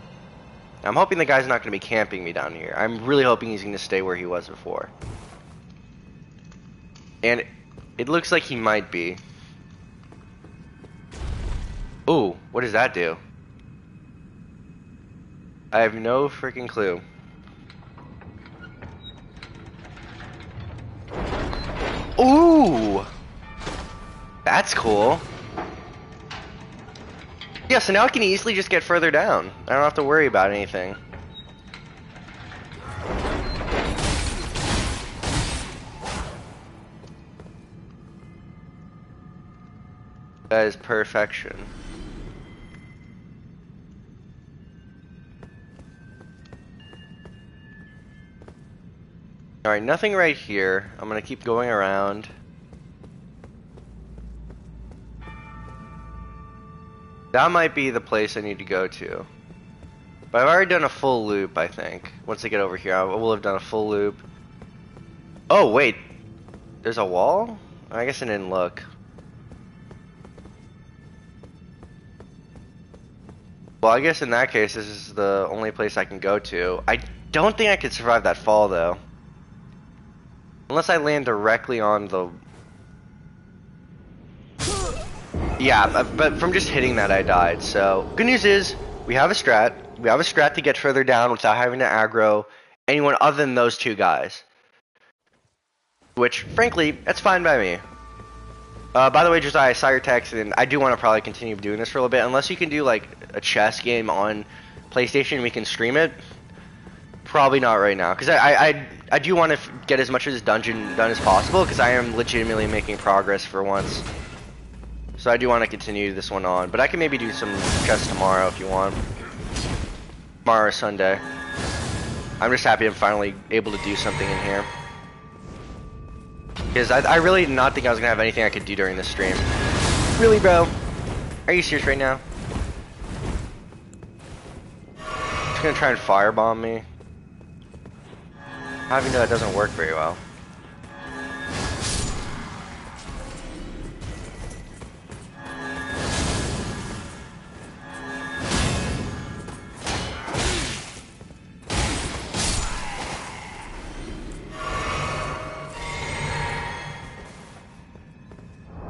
hoping the guy's not going to be camping me down here. I'm really hoping he's going to stay where he was before. And it looks like he might be. Ooh, what does that do? I have no freaking clue. Ooh! That's cool. Yeah, so now I can easily just get further down. I don't have to worry about anything. That is perfection. Alright, nothing right here. I'm gonna keep going around. That might be the place I need to go to. But I've already done a full loop, I think. Once I get over here, I will have done a full loop. Oh, wait. There's a wall? I guess I didn't look. Well, I guess in that case, this is the only place I can go to. I don't think I could survive that fall, though. Unless I land directly on the... Yeah, but from just hitting that, I died. So, good news is, we have a strat. We have a strat to get further down without having to aggro anyone other than those two guys. Which, frankly, that's fine by me. By the way, Josiah, I saw your text, and I do want to probably continue doing this for a little bit. Unless you can do, like, a chess game on PlayStation and we can stream it. Probably not right now. Because I do want to get as much of this dungeon done as possible, because I am legitimately making progress for once. So I do want to continue this one on. But I can maybe do some chess tomorrow if you want. Tomorrow or Sunday. I'm just happy I'm finally able to do something in here. Because I really did not think I was going to have anything I could do during this stream. Really, bro? Are you serious right now? Just going to try and firebomb me? How do you know that doesn't work very well?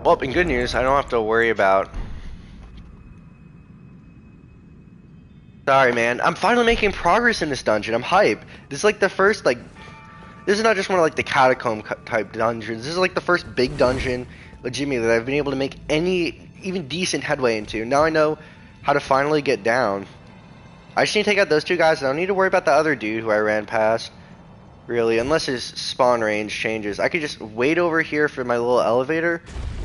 Well, in good news, I don't have to worry about... Sorry, man. I'm finally making progress in this dungeon. I'm hype. This is like the first, like... This is not just one of, like, the catacomb type dungeons. This is, like, the first big dungeon, legitimately, that I've been able to make any, even decent headway into. Now I know how to finally get down. I just need to take out those two guys. I don't need to worry about the other dude who I ran past. Really, unless his spawn range changes. I could just wait over here for my little elevator,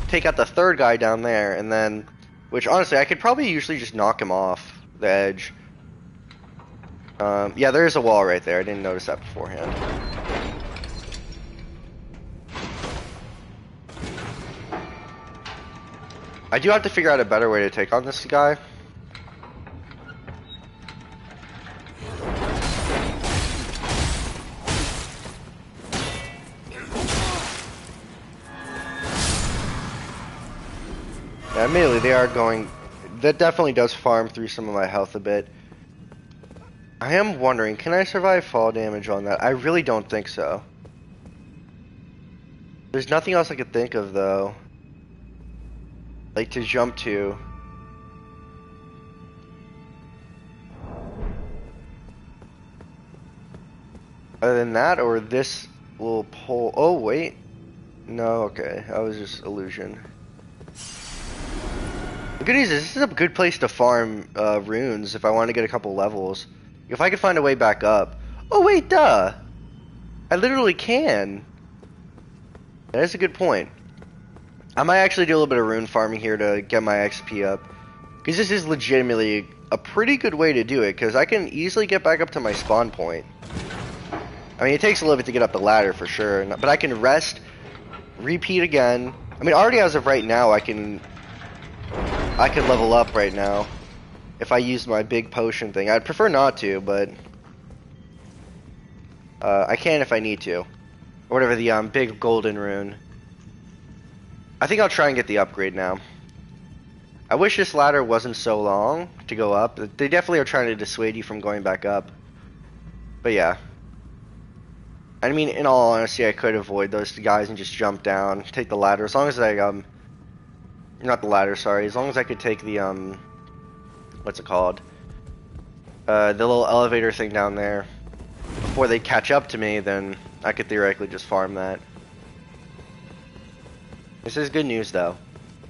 take out the third guy down there, and then... Which, honestly, I could probably usually just knock him off the edge. Yeah, there is a wall right there. I didn't notice that beforehand. I do have to figure out a better way to take on this guy. Yeah, admittedly, they are going... That definitely does farm through some of my health a bit. I am wondering, can I survive fall damage on that? I really don't think so. There's nothing else I could think of, though. Like, to jump to. Other than that, or this little pole... Oh, wait. No, okay. That was just illusion. The good news is, this is a good place to farm runes if I want to get a couple levels. If I could find a way back up. Oh wait, duh! I literally can. That is a good point. I might actually do a little bit of rune farming here to get my XP up. Because this is legitimately a pretty good way to do it, because I can easily get back up to my spawn point. I mean, it takes a little bit to get up the ladder for sure, but I can rest, repeat again. I mean, already as of right now, I can level up right now if I use my big potion thing. I'd prefer not to, but I can if I need to. Or whatever, the big golden rune. I think I'll try and get the upgrade now. I wish this ladder wasn't so long to go up. They definitely are trying to dissuade you from going back up. But yeah. I mean, in all honesty, I could avoid those guys and just jump down, take the ladder. As long as I, not the ladder, sorry. As long as I could take the, what's it called? The little elevator thing down there. Before they catch up to me, then I could theoretically just farm that. This is good news, though.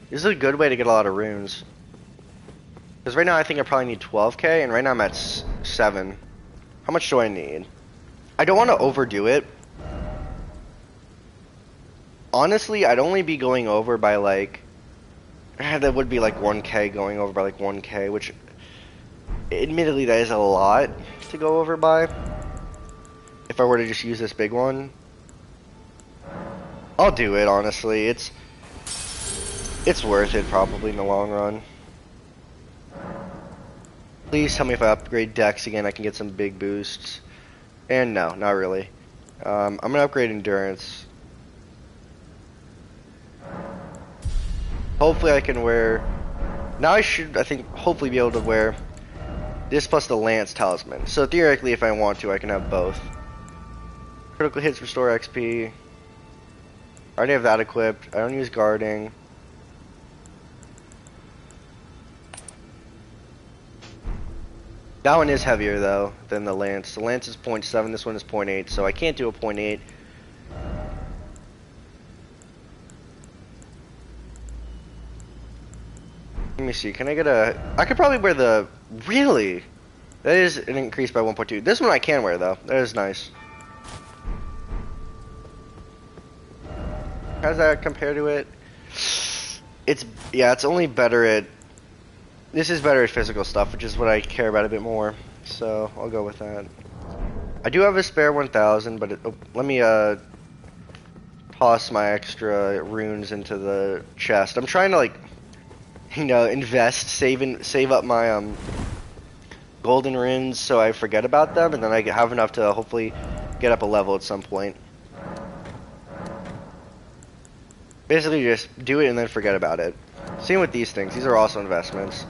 This is a good way to get a lot of runes. Because right now I think I probably need 12k, and right now I'm at 7. How much do I need? I don't want to overdo it. Honestly, I'd only be going over by like... that would be like 1k, going over by like 1k, which... admittedly, that is a lot to go over by. If I were to just use this big one. I'll do it, honestly. It's worth it, probably, in the long run. Please tell me if I upgrade Dex again, I can get some big boosts. And no, not really. I'm gonna upgrade Endurance. Hopefully I can wear... Now I should, I think, hopefully be able to wear this plus the Lance Talisman. So theoretically, if I want to, I can have both. Critical hits restore XP. I already have that equipped. I don't use guarding. That one is heavier, though, than the Lance. The Lance is 0.7, this one is 0.8, so I can't do a 0.8. Let me see, can I get a... I could probably wear the... Really? That is an increase by 1.2. This one I can wear, though. That is nice. How does that compare to it? Yeah, it's only better at... This is better at physical stuff, which is what I care about a bit more. So, I'll go with that. I do have a spare 1,000, but let me toss my extra runes into the chest. I'm trying to, like, you know, invest, save up my golden runes so I forget about them, and then I have enough to hopefully get up a level at some point. Basically, just do it and then forget about it. Same with these things. These are also investments.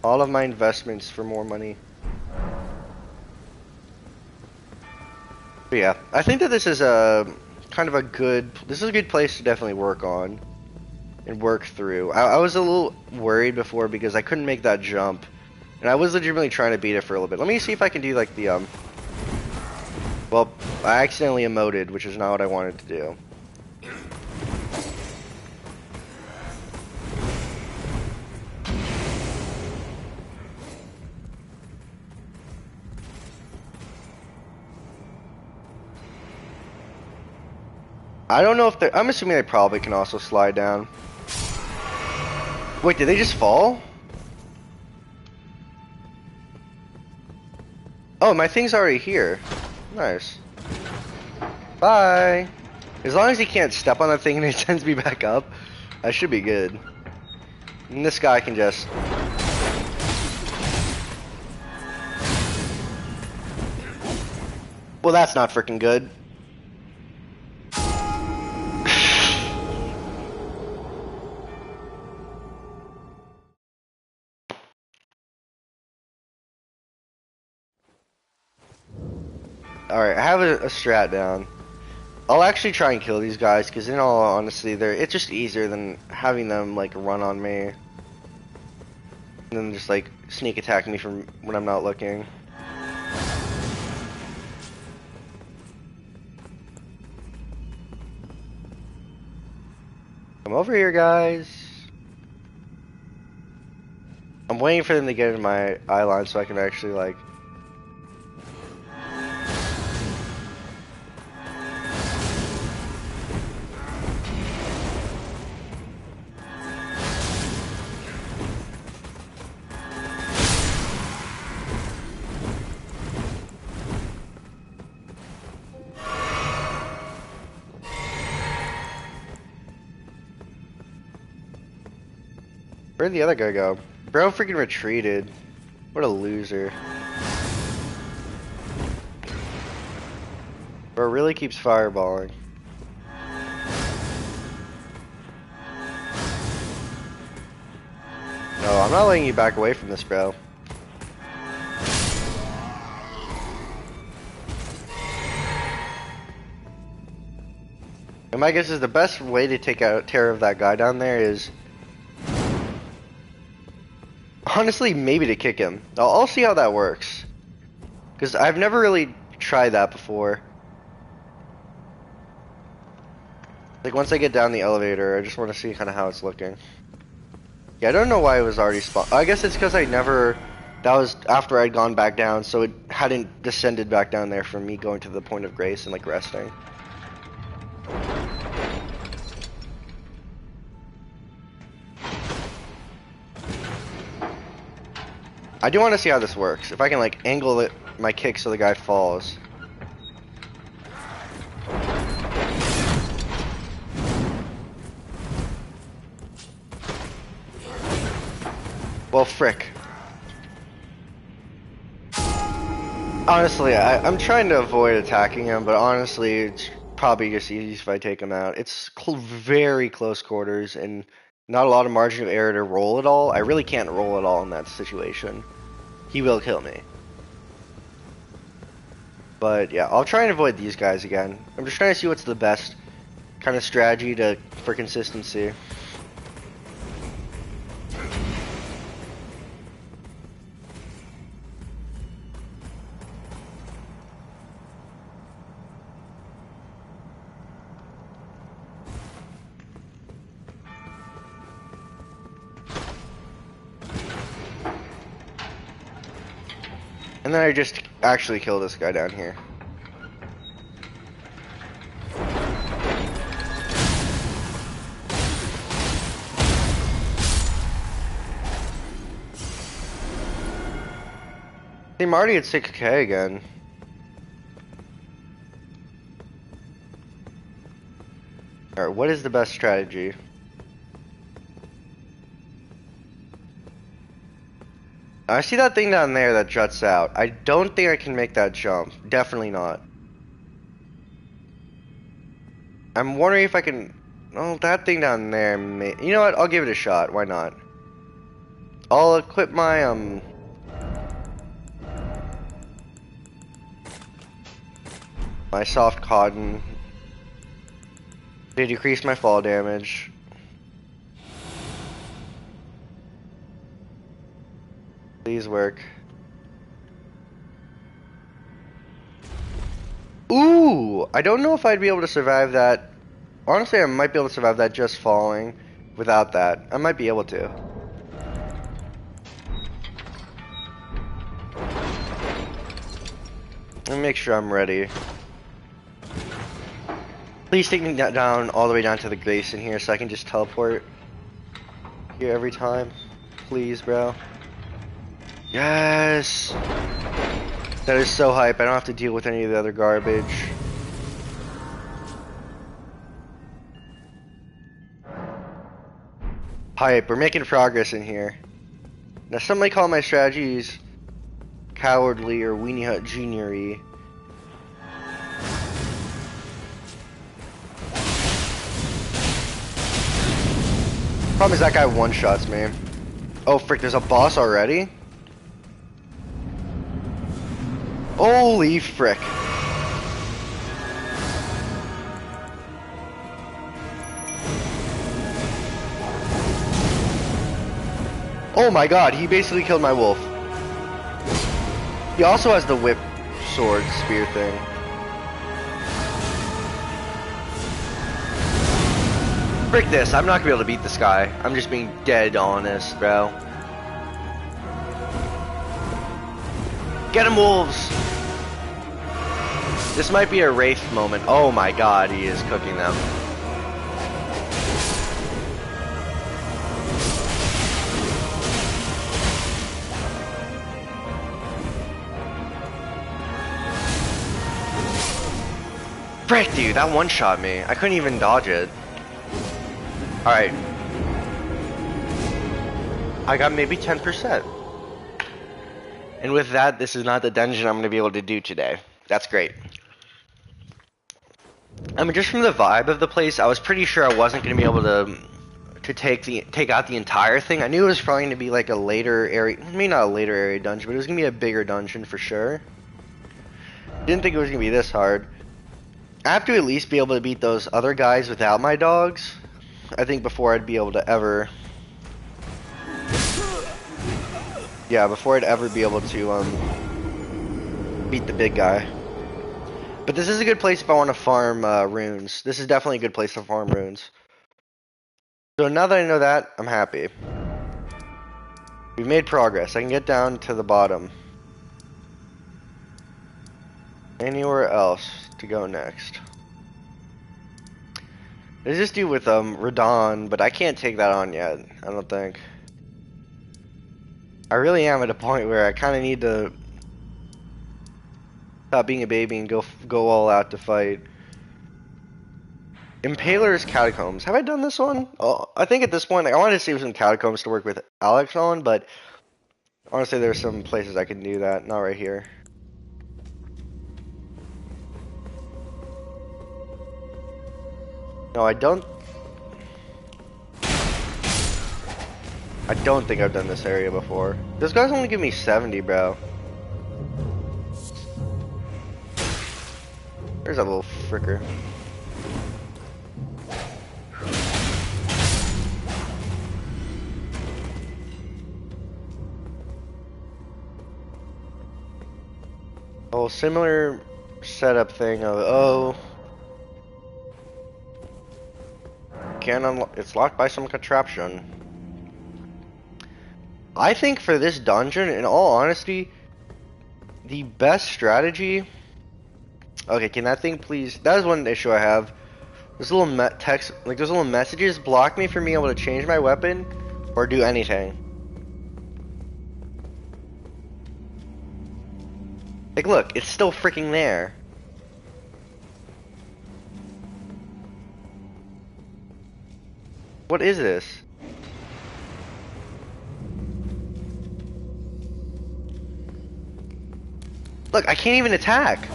All of my investments for more money. But yeah, I think that this is a kind of a good... This is a good place to definitely work on and work through. I was a little worried before because I couldn't make that jump And I was legitimately trying to beat it for a little bit. Let me see if I can do like the well, I accidentally emoted, which is not what I wanted to do. I don't know if they're... I'm assuming they probably can also slide down. Wait, did they just fall? Oh, my thing's already here. Nice. Bye. As long as he can't step on that thing and it sends me back up, I should be good. And this guy can just... Well, that's not freaking good. Alright, I have a strat down. I'll actually try and kill these guys, because in all honesty, it's just easier than having them, like, run on me. And then just, like, sneak attack me from when I'm not looking. Come over here, guys. I'm waiting for them to get in my eye line so I can actually, like... Where'd the other guy go? Bro freaking retreated. What a loser. Bro really keeps fireballing. No, I'm not letting you back away from this, bro. And my guess is the best way to take out care of that guy down there is... honestly, maybe to kick him. I'll see how that works. Because I've never really tried that before. Like, once I get down the elevator, I just want to see kind of how it's looking. Yeah, I don't know why it was already spawned. I guess it's because I never... That was after I'd gone back down, so it hadn't descended back down there from me going to the point of grace and, like, resting. I do want to see how this works. If I can, like, angle my kick so the guy falls. Well, frick. Honestly, I'm trying to avoid attacking him, but honestly, it's probably just easy if I take him out. It's very close quarters and not a lot of margin of error to roll at all. I really can't roll at all in that situation. He will kill me. But yeah, I'll try and avoid these guys again. I'm just trying to see what's the best kind of strategy for consistency. And then I just actually kill this guy down here. I'm already at 6k again. Alright, what is the best strategy? I see that thing down there that juts out. I don't think I can make that jump. Definitely not. I'm wondering if I can... Oh, that thing down there may... You know what? I'll give it a shot. Why not? I'll equip my, my soft cotton. To decrease my fall damage. Please work. Ooh! I don't know if I'd be able to survive that. Honestly, I might be able to survive that just falling without that. I might be able to. Let me make sure I'm ready. Please take me down all the way down to the basin here so I can just teleport here every time. Please, bro. Yes! That is so hype. I don't have to deal with any of the other garbage. Hype. We're making progress in here. Now, some might call my strategies cowardly or weenie hut junior-y. Problem is that guy one-shots me. Oh frick, there's a boss already? Holy frick. Oh my god, he basically killed my wolf. He also has the whip sword spear thing. Frick this, I'm not gonna be able to beat this guy. I'm just being dead honest, bro. Get him, wolves! This might be a Wraith moment. Oh my god, he is cooking them. Frick, dude, that one-shot me. I couldn't even dodge it. Alright. I got maybe 10%. And with that, this is not the dungeon I'm going to be able to do today. That's great. I mean, just from the vibe of the place, I was pretty sure I wasn't going to be able to take out the entire thing. I knew it was probably going to be like a later area, maybe not a later area dungeon, but it was going to be a bigger dungeon for sure. Didn't think it was going to be this hard. I have to at least be able to beat those other guys without my dogs, I think, before I'd be able to ever... Yeah, before I'd ever be able to beat the big guy. But this is a good place if I want to farm runes. This is definitely a good place to farm runes. So now that I know that, I'm happy. We've made progress. I can get down to the bottom. Anywhere else to go next? There's this dude with Radon, but I can't take that on yet. I don't think. I really am at a point where I kind of need to stop being a baby and go all out to fight. Impaler's Catacombs. Have I done this one? Oh, I think at this point, like, I wanted to see some catacombs to work with Alex on, but honestly, there's some places I can do that. Not right here. No, I don't think I've done this area before. This guy's only give me 70, bro. There's that little fricker. Oh, similar setup thing of, oh. Can't unlock, it's locked by some contraption. I think for this dungeon, in all honesty, the best strategy... Okay, can that thing please... That is one issue I have. This little text, like those little messages block me from being able to change my weapon or do anything. Like, look, it's still freaking there. What is this? Look, I can't even attack.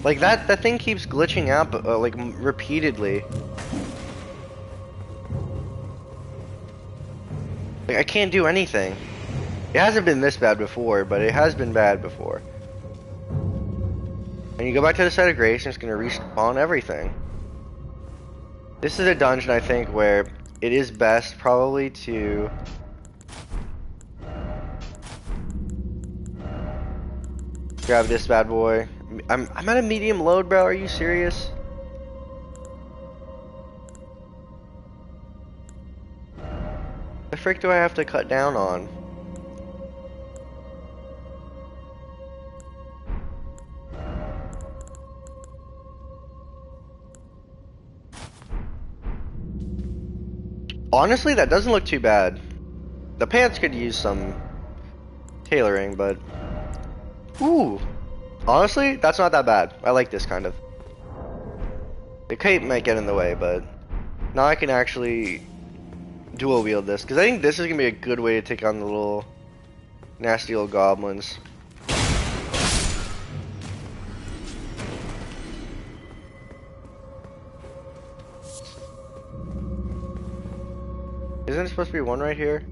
Like, that thing keeps glitching out, like, repeatedly. Like, I can't do anything. It hasn't been this bad before, but it has been bad before. And you go back to the site of grace, and it's gonna respawn everything. This is a dungeon, I think, where it is best probably to Grab this bad boy. I'm at a medium load, bro. Are you serious? The frick do I have to cut down on? Honestly, that doesn't look too bad. The pants could use some tailoring, but... Ooh! Honestly, that's not that bad. I like this kind of. The cape might get in the way, but... Now I can actually dual wield this. Because I think this is going to be a good way to take on the little... nasty little goblins. Isn't it supposed to be one right here?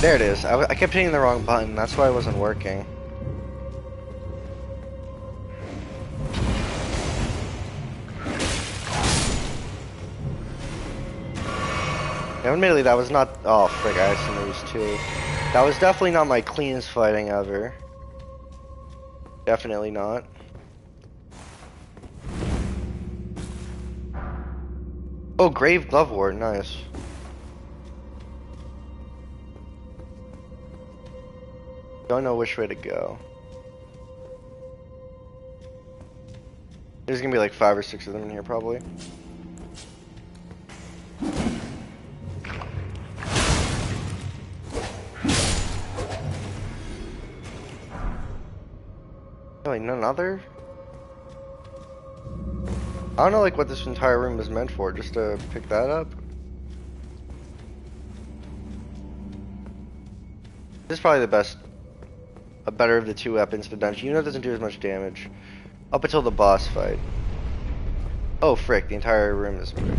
There it is. I kept hitting the wrong button. That's why it wasn't working. Admittedly, that was not... Oh, frick, I assumed it was two. That was definitely not my cleanest fighting ever. Definitely not. Oh, Grave Glovewort, nice. Don't know which way to go. There's gonna be like 5 or 6 of them in here, probably. Like none other? I don't know like what this entire room was meant for, just to pick that up. This is probably the best, a better of the two weapons for dungeon. You know it doesn't do as much damage. Up until the boss fight. Oh frick, the entire room is moving.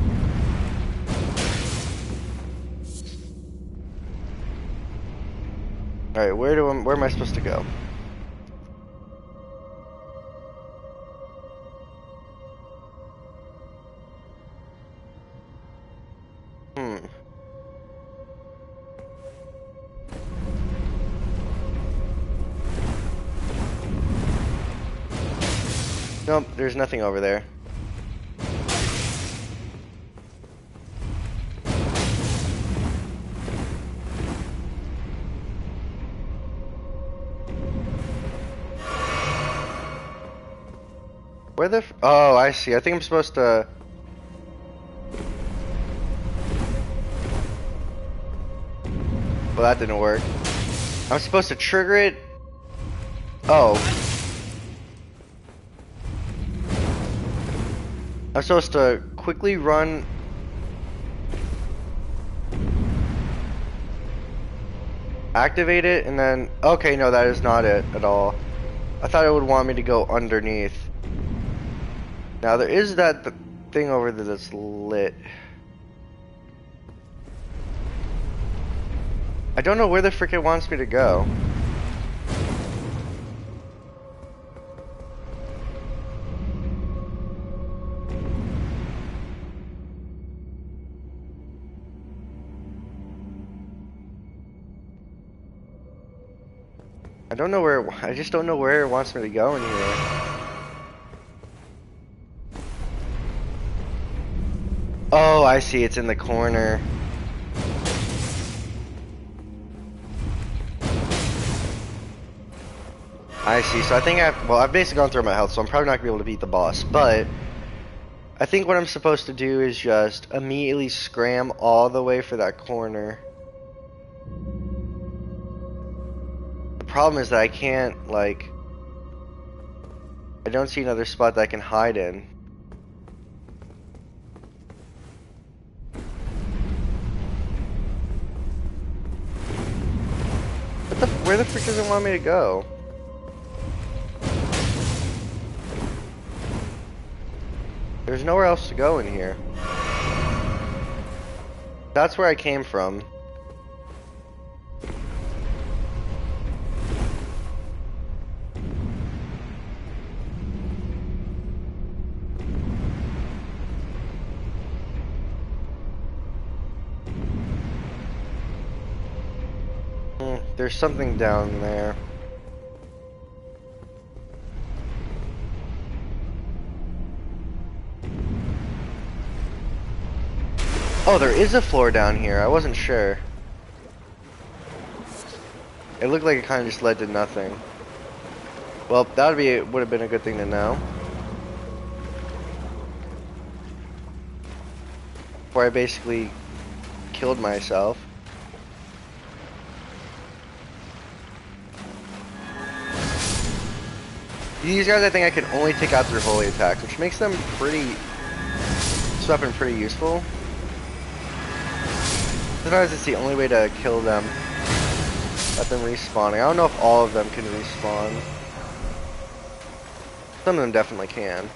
Alright, where am I supposed to go? Nope, there's nothing over there. Where the oh, I see. I think I'm supposed to... Well, that didn't work. I'm supposed to trigger it... Oh. I'm supposed to quickly run... Activate it, and then... Okay, no, that is not it at all. I thought it would want me to go underneath. Now, there is that thing over there that's lit. I don't know where the frick it wants me to go. I don't know where, I just don't know where it wants me to go in here. Oh, I see, it's in the corner. I see, so I think I've basically gone through my health, so I'm probably not gonna be able to beat the boss, but I think what I'm supposed to do is just immediately scram all the way for that corner. problem is that I can't, like... I don't see another spot that I can hide in. Where the frick does it want me to go? There's nowhere else to go in here. That's where I came from. There's something down there. Oh, there is a floor down here. I wasn't sure. It looked like it kind of just led to nothing. Well, that would have been a good thing to know. Before I basically killed myself. These guys, I think I can only take out their holy attacks, which makes them this weapon pretty useful. Sometimes it's the only way to kill them. Let them respawning. I don't know if all of them can respawn. Some of them definitely can.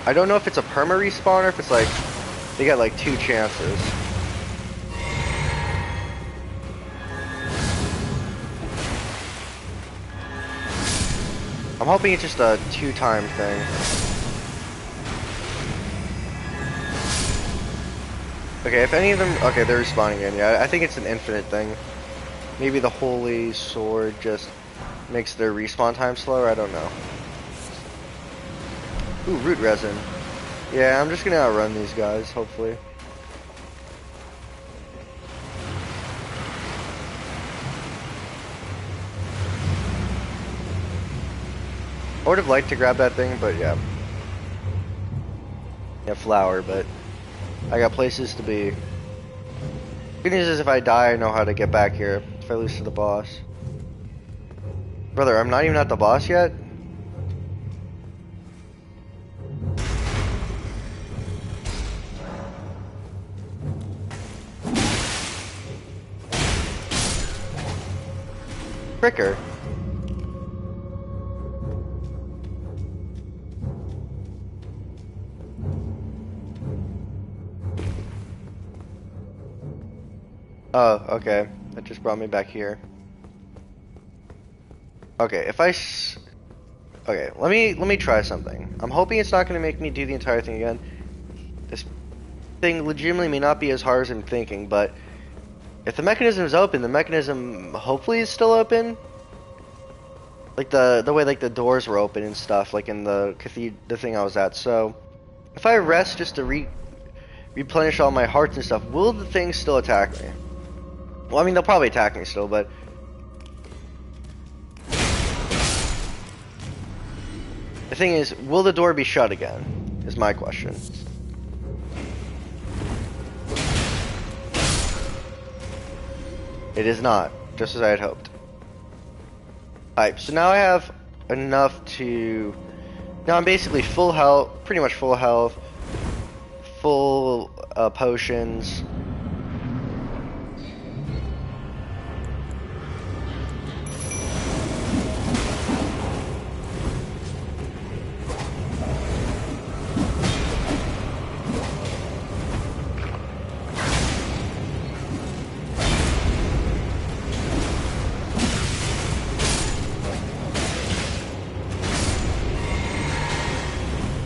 I don't know if it's a perma respawn or if it's like they get like 2 chances. I'm hoping it's just a 2-time thing. Okay, if any of them... Okay, they're respawning again. Yeah, I think it's an infinite thing. Maybe the holy sword just makes their respawn time slower. I don't know. Ooh, root resin. Yeah, I'm just gonna outrun these guys, hopefully. I would have liked to grab that thing, but yeah. Yeah, flower, but I got places to be. Good news is if I die, I know how to get back here. If I lose to the boss. Brother, I'm not even at the boss yet? Fricker. Oh, okay. That just brought me back here. Okay, okay, let me try something. I'm hoping it's not going to make me do the entire thing again. This thing legitimately may not be as hard as I'm thinking, but if the mechanism is open, the mechanism hopefully is still open. Like the way like the doors were open and stuff, like in the thing I was at. So if I rest just to replenish all my hearts and stuff, will the thing still attack me? Well, I mean, they'll probably attack me still, but... The thing is, will the door be shut again? Is my question. It is not, just as I had hoped. Alright, so now I have enough to... Now I'm basically full health, pretty much full health, full potions.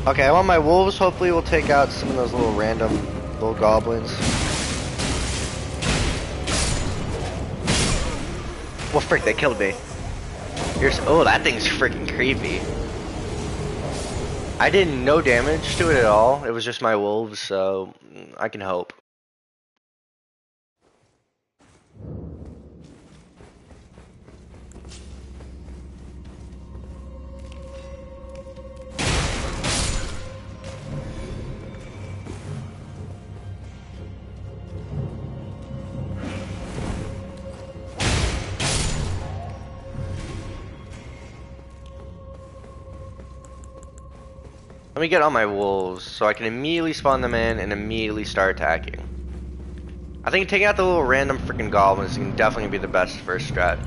Okay, I want my wolves. Hopefully we'll take out some of those little random little goblins. Well, frick, they killed me. Oh, that thing's freaking creepy. I did no damage to it at all. It was just my wolves, so I can hope. Let me get all my wolves so I can immediately spawn them in and immediately start attacking. I think taking out the little random freaking goblins can definitely be the best first strat.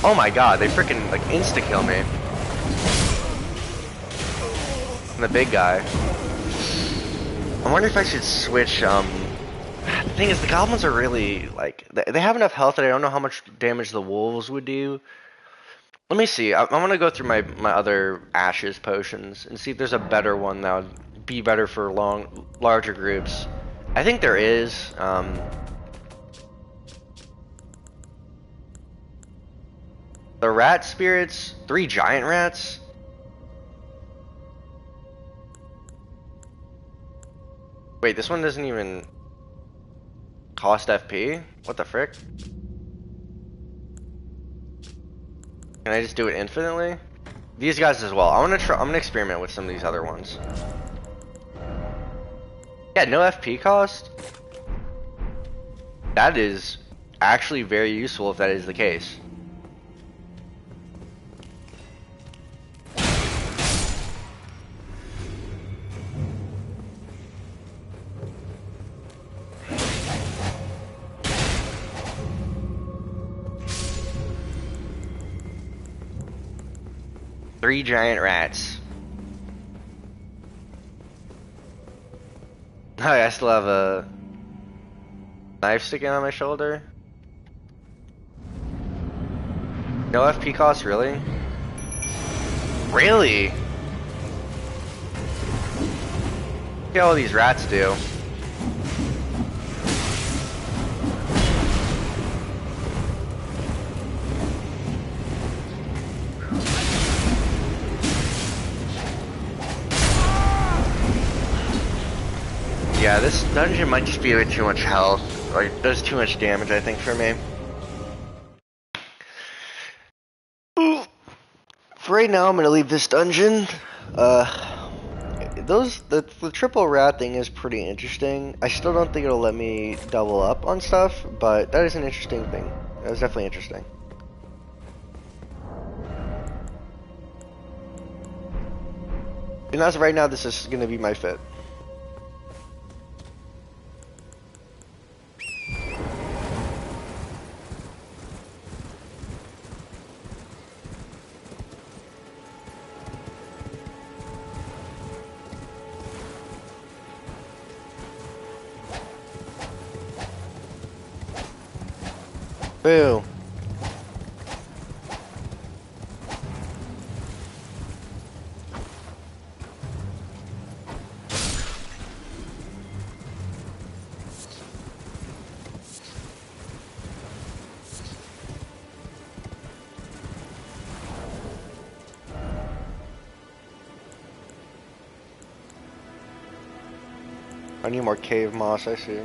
Oh my god, they freaking like insta-kill me. And the big guy. I wonder if I should switch, the thing is, the goblins are really, like, they have enough health that I don't know how much damage the wolves would do. Let me see, I'm gonna go through my other ashes potions and see if there's a better one that would be better for larger groups. I think there is, the rat spirits, 3 giant rats. Wait, this one doesn't even cost FP? What the frick? Can I just do it infinitely? These guys as well. I'm gonna experiment with some of these other ones. Yeah, no FP cost? That is actually very useful if that is the case. Three giant rats. Oh, I still have a knife sticking on my shoulder. No FP cost, really? Really? Look at all these rats do. Yeah, this dungeon might just be a bit too much health, or it does too much damage, I think, for me. For right now, I'm gonna leave this dungeon. The triple rat thing is pretty interesting. I still don't think it'll let me double up on stuff, but that is an interesting thing. That was definitely interesting. And as of right now, this is gonna be my fit. Boo. I need more cave moss, I see.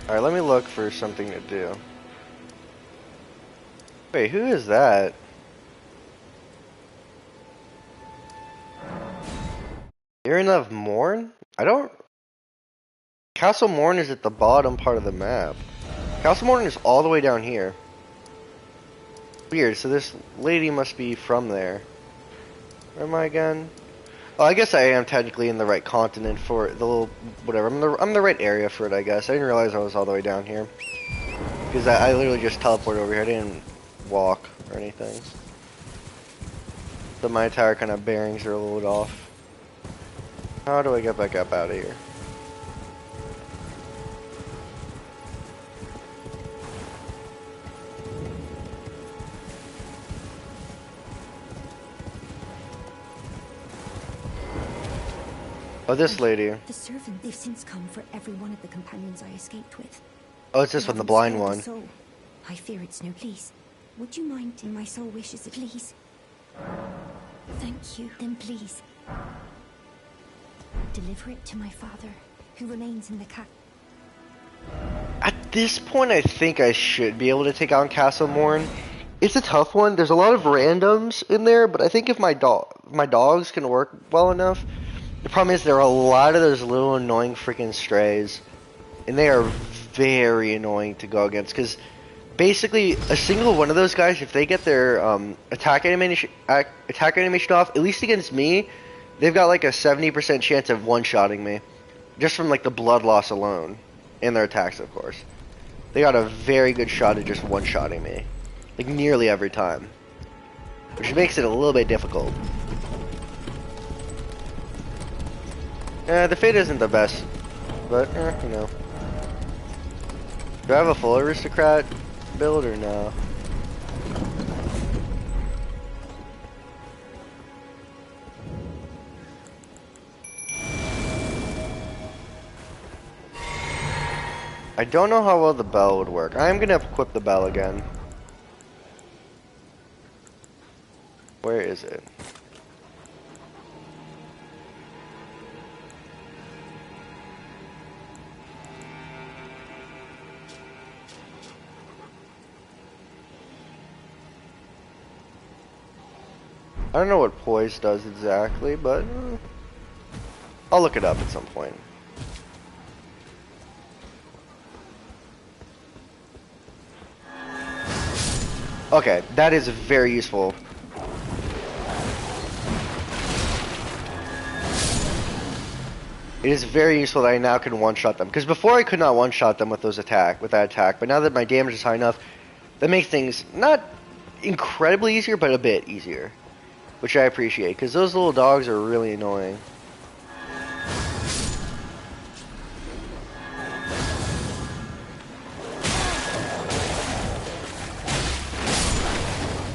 Alright, let me look for something to do. Wait, who is that? Aaron of Morn? I don't... Castle Morn is at the bottom part of the map. Castle Morn is all the way down here. Weird, so this lady must be from there. Where am I again? Oh, I guess I am technically in the right continent for the little... whatever. I'm the right area for it, I guess. I didn't realize I was all the way down here. Because I literally just teleported over here. I didn't walk or anything. So my entire kind of bearings are a little bit off. How do I get back up out of here? Oh, this lady. The servant, they've since come for every one of the companions I escaped with. Oh, it's this one, the blind one. Soul. I fear it's no please. Would you mind in my soul wishes at least? Thank you. Then please, deliver it to my father, who remains in the cat. At this point, I think I should be able to take on Castle Morn. It's a tough one. There's a lot of randoms in there, but I think if my dogs can work well enough, The problem is there are a lot of those little annoying freaking strays, and they are very annoying to go against, because basically a single one of those guys, if they get their attack animation off, at least against me, they've got like a 70% chance of one-shotting me, just from like the blood loss alone, and their attacks, of course. They got a very good shot at just one-shotting me, like nearly every time, which makes it a little bit difficult. The Fate isn't the best, but, you know. Do I have a full aristocrat build or no? I don't know how well the bell would work. I'm gonna equip the bell again. Where is it? I don't know what poise does exactly, but I'll look it up at some point. Okay, that is very useful. It is very useful that I now can one-shot them, because before I could not one-shot them with that attack, but now that my damage is high enough, that makes things not incredibly easier, but a bit easier. Which I appreciate, because those little dogs are really annoying.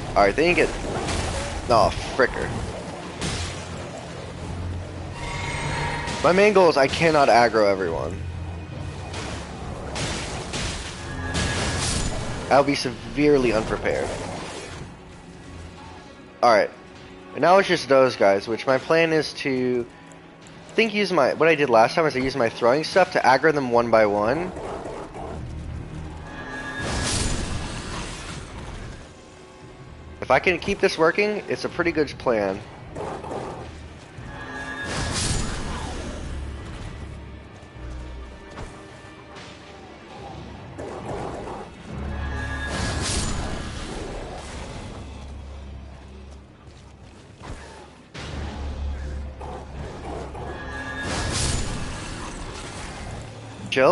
Alright, they didn't get... Oh, fricker. My main goal is I cannot aggro everyone. I'll be severely unprepared. Alright. And now it's just those guys, which my plan is to... use what I did last time is I used my throwing stuff to aggro them one by one. If I can keep this working, it's a pretty good plan.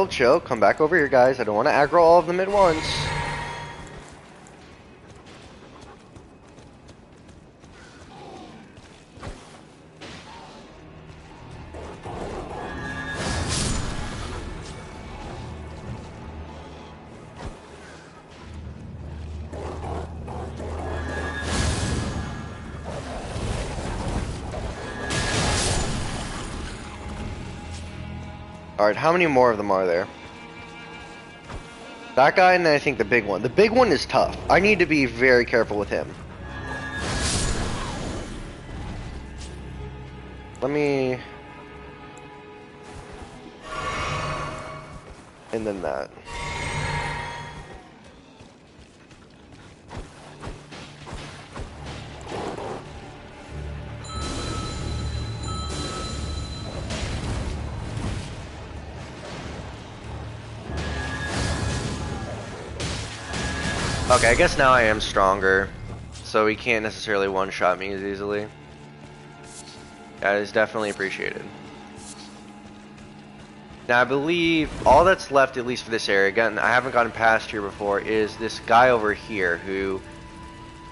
Chill, come back over here, guys. I don't want to aggro all of them at once. Alright, how many more of them are there? That guy and then I think the big one. The big one is tough. I need to be very careful with him. Let me... And then that. Okay, I guess now I am stronger, so he can't necessarily one-shot me as easily. That is definitely appreciated. Now I believe all that's left, at least for this area, again, I haven't gotten past here before, is this guy over here who,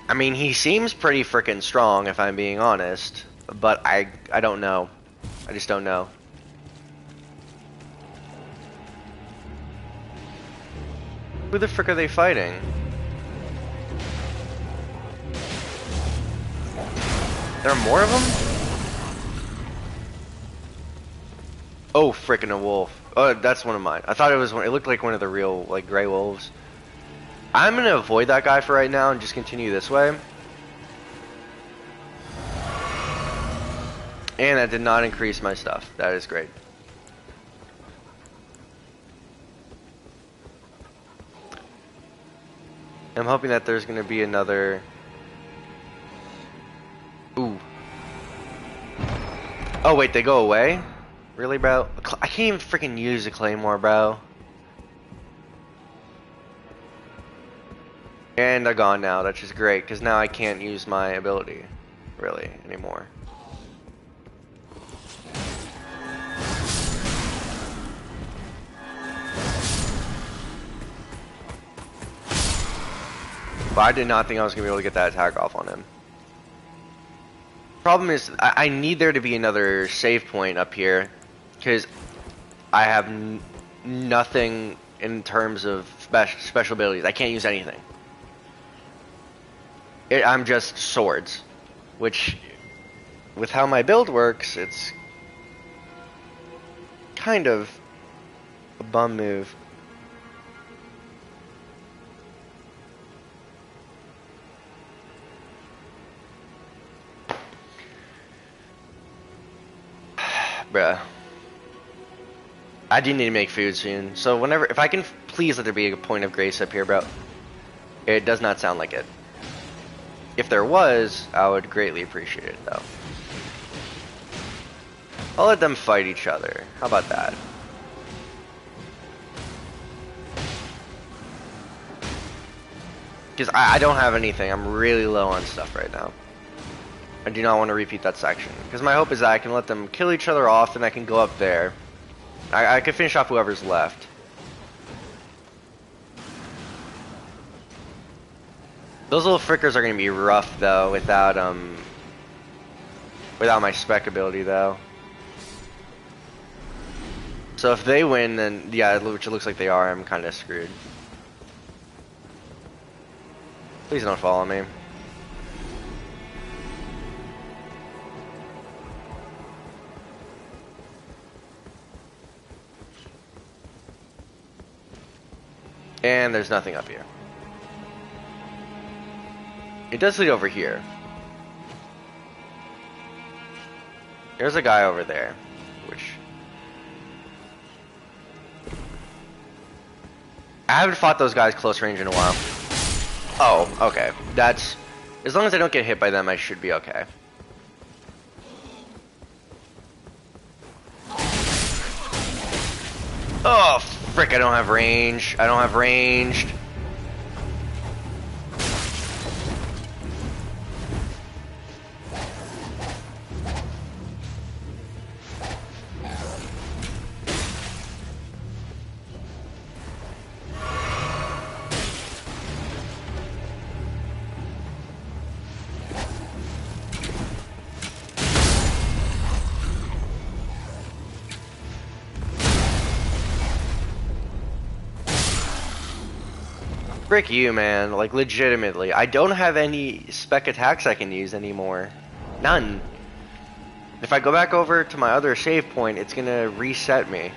I mean, he seems pretty freaking strong if I'm being honest, but I don't know. I just don't know. Who the frick are they fighting? There are more of them? Oh, frickin' a wolf. Oh, that's one of mine. I thought it was one. It looked like one of the real, like, gray wolves. I'm gonna avoid that guy for right now and just continue this way. And that did not increase my stuff. That is great. I'm hoping that there's gonna be another... Ooh. Oh wait, they go away? Really, bro? I can't even freaking use a claymore, bro. And they're gone now, that's just great, because now I can't use my ability, really, anymore. But I did not think I was going to be able to get that attack off on him. Problem is, I need there to be another save point up here, because I have nothing in terms of special abilities. I can't use anything. I'm just swords, which, with how my build works, it's kind of a bum move. Bruh. I do need to make food soon, so if I can please let there be a point of grace up here, bro. It does not sound like it. If there was, I would greatly appreciate it, though. I'll let them fight each other. How about that? Because I don't have anything. I'm really low on stuff right now. I do not want to repeat that section. Because my hope is that I can let them kill each other off and I can go up there. I can finish off whoever's left. Those little frickers are going to be rough, though, without my spec ability, though. So if they win, then, yeah, which it looks like they are, I'm kind of screwed. Please don't follow me. And there's nothing up here. It does lead over here. There's a guy over there, which... I haven't fought those guys close range in a while. Oh, okay. That's... As long as I don't get hit by them, I should be okay. Oh, frick, I don't have range. I don't have ranged. Frick you, man. Like, legitimately. I don't have any spec attacks I can use anymore. None. If I go back over to my other save point, it's gonna reset me. I'm gonna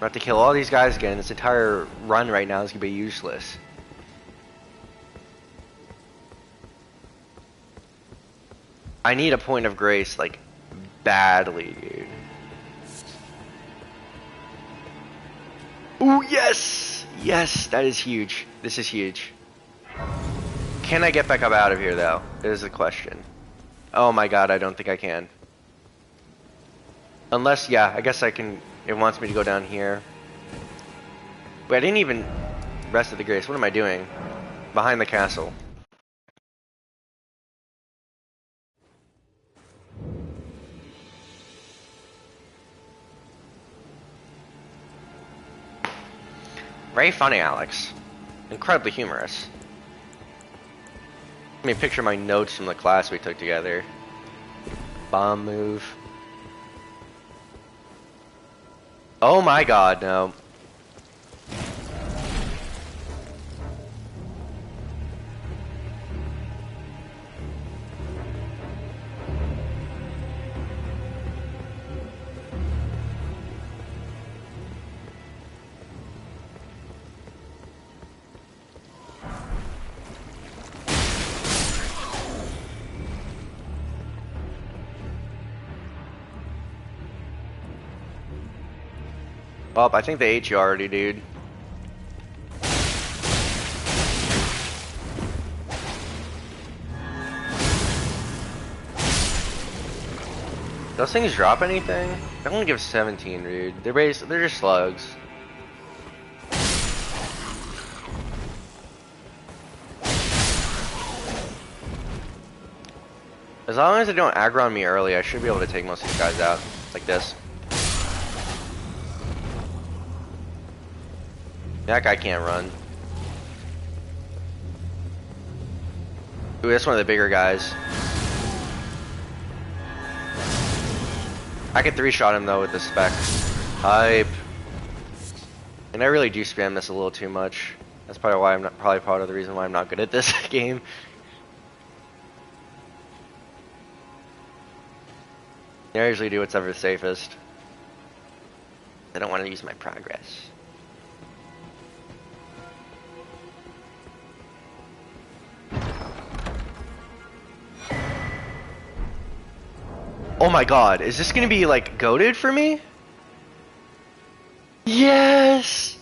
have to kill all these guys again. This entire run right now is gonna be useless. I need a point of grace, like, badly, dude. Ooh, yes! Yes, that is huge. This is huge. Can I get back up out of here, though? Is the question. Oh my god, I don't think I can. Unless, yeah, I guess I can... It wants me to go down here. Wait, I didn't even... Rest of the grace. What am I doing? Behind the castle. Very funny, Alex. Incredibly humorous. Let me picture my notes from the class we took together. Bomb move. Oh my god, no. Well, I think they ate you already, dude. Those things drop anything? They only give 17, dude. They're just slugs. As long as they don't aggro on me early, I should be able to take most of these guys out. Like this. That guy can't run. Ooh, that's one of the bigger guys. I could 3-shot him though with the spec. Hype. And I really do spam this a little too much. That's probably why probably part of the reason why I'm not good at this game. I usually do whatever safest. I don't want to use my progress. Oh my god, is this gonna be like goated for me? Yes!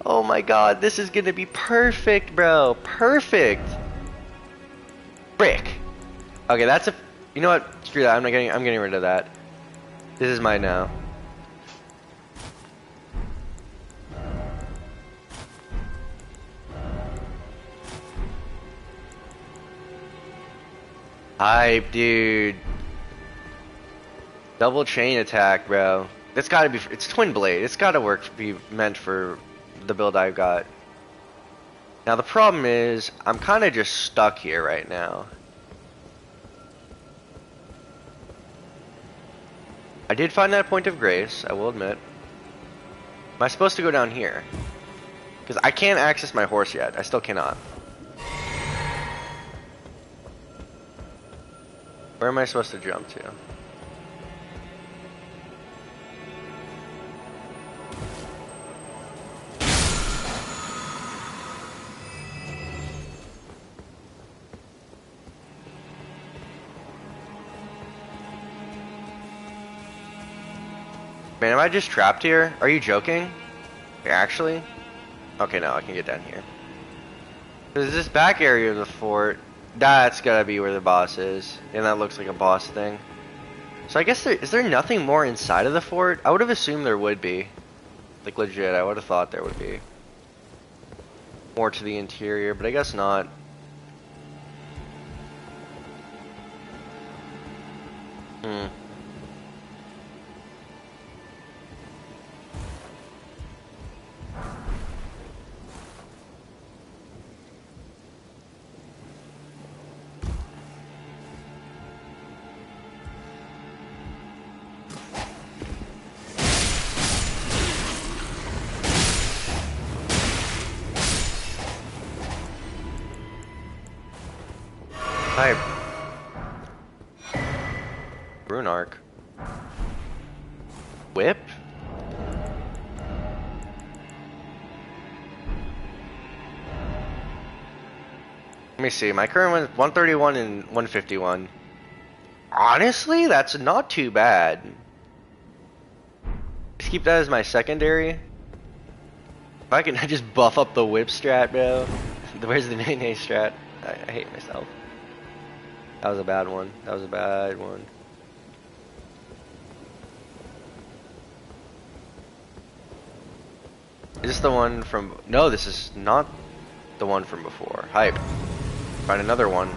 Oh my god, this is gonna be perfect, bro. Perfect. Brick. Okay, that's a. You know what? Screw that. I'm getting rid of that. This is mine now. Hype, dude. Double chain attack, bro. That's gotta be. It's twin blade. It's gotta work. Be meant for the build I've got. Now the problem is, I'm kind of just stuck here right now. I did find that point of grace, I will admit. Am I supposed to go down here? Because I can't access my horse yet. I still cannot. Where am I supposed to jump to? Man, am I just trapped here? Are you joking? Actually? Okay, no, I can get down here. There's this back area of the fort. That's gotta be where the boss is. And that looks like a boss thing. So I guess is there nothing more inside of the fort? I would have assumed there would be. Like legit, I would have thought there would be. More to the interior, but I guess not. Hype. Rune arc. Whip? Let me see, my current one is 131 and 151. Honestly, that's not too bad. Just keep that as my secondary. If I can just buff up the whip strat, bro. Where's the nay strat? I hate myself. That was a bad one. That was a bad one. Is this the one from... No, this is not the one from before. Hype. Find another one.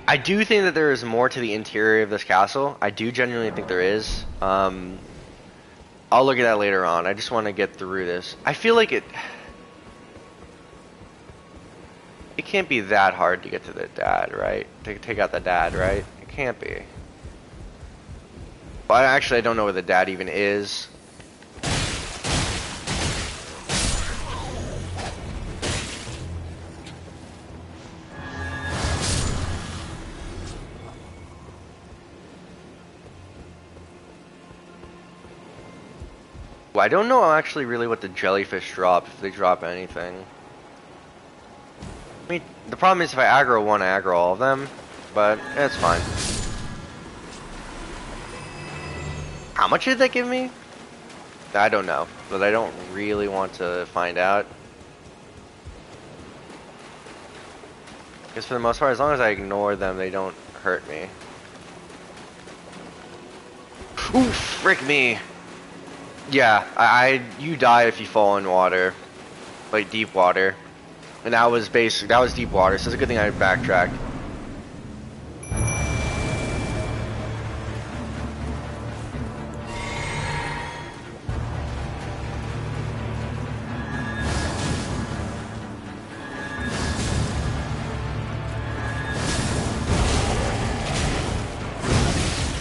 I do think that there is more to the interior of this castle. I do genuinely think there is. I'll look at that later on. I just want to get through this. I feel like it can't be that hard to get to the dad, right? To take out the dad, right? It can't be. Well, actually, I don't know where the dad even is. Well, I don't know actually really what the jellyfish drop, if they drop anything. I mean, the problem is if I aggro one, I aggro all of them, but it's fine. How much did that give me? I don't know, but I don't really want to find out. Because for the most part, as long as I ignore them, they don't hurt me. Ooh, frick me. Yeah, you die if you fall in water, like deep water, and that was deep water. So it's a good thing I backtracked.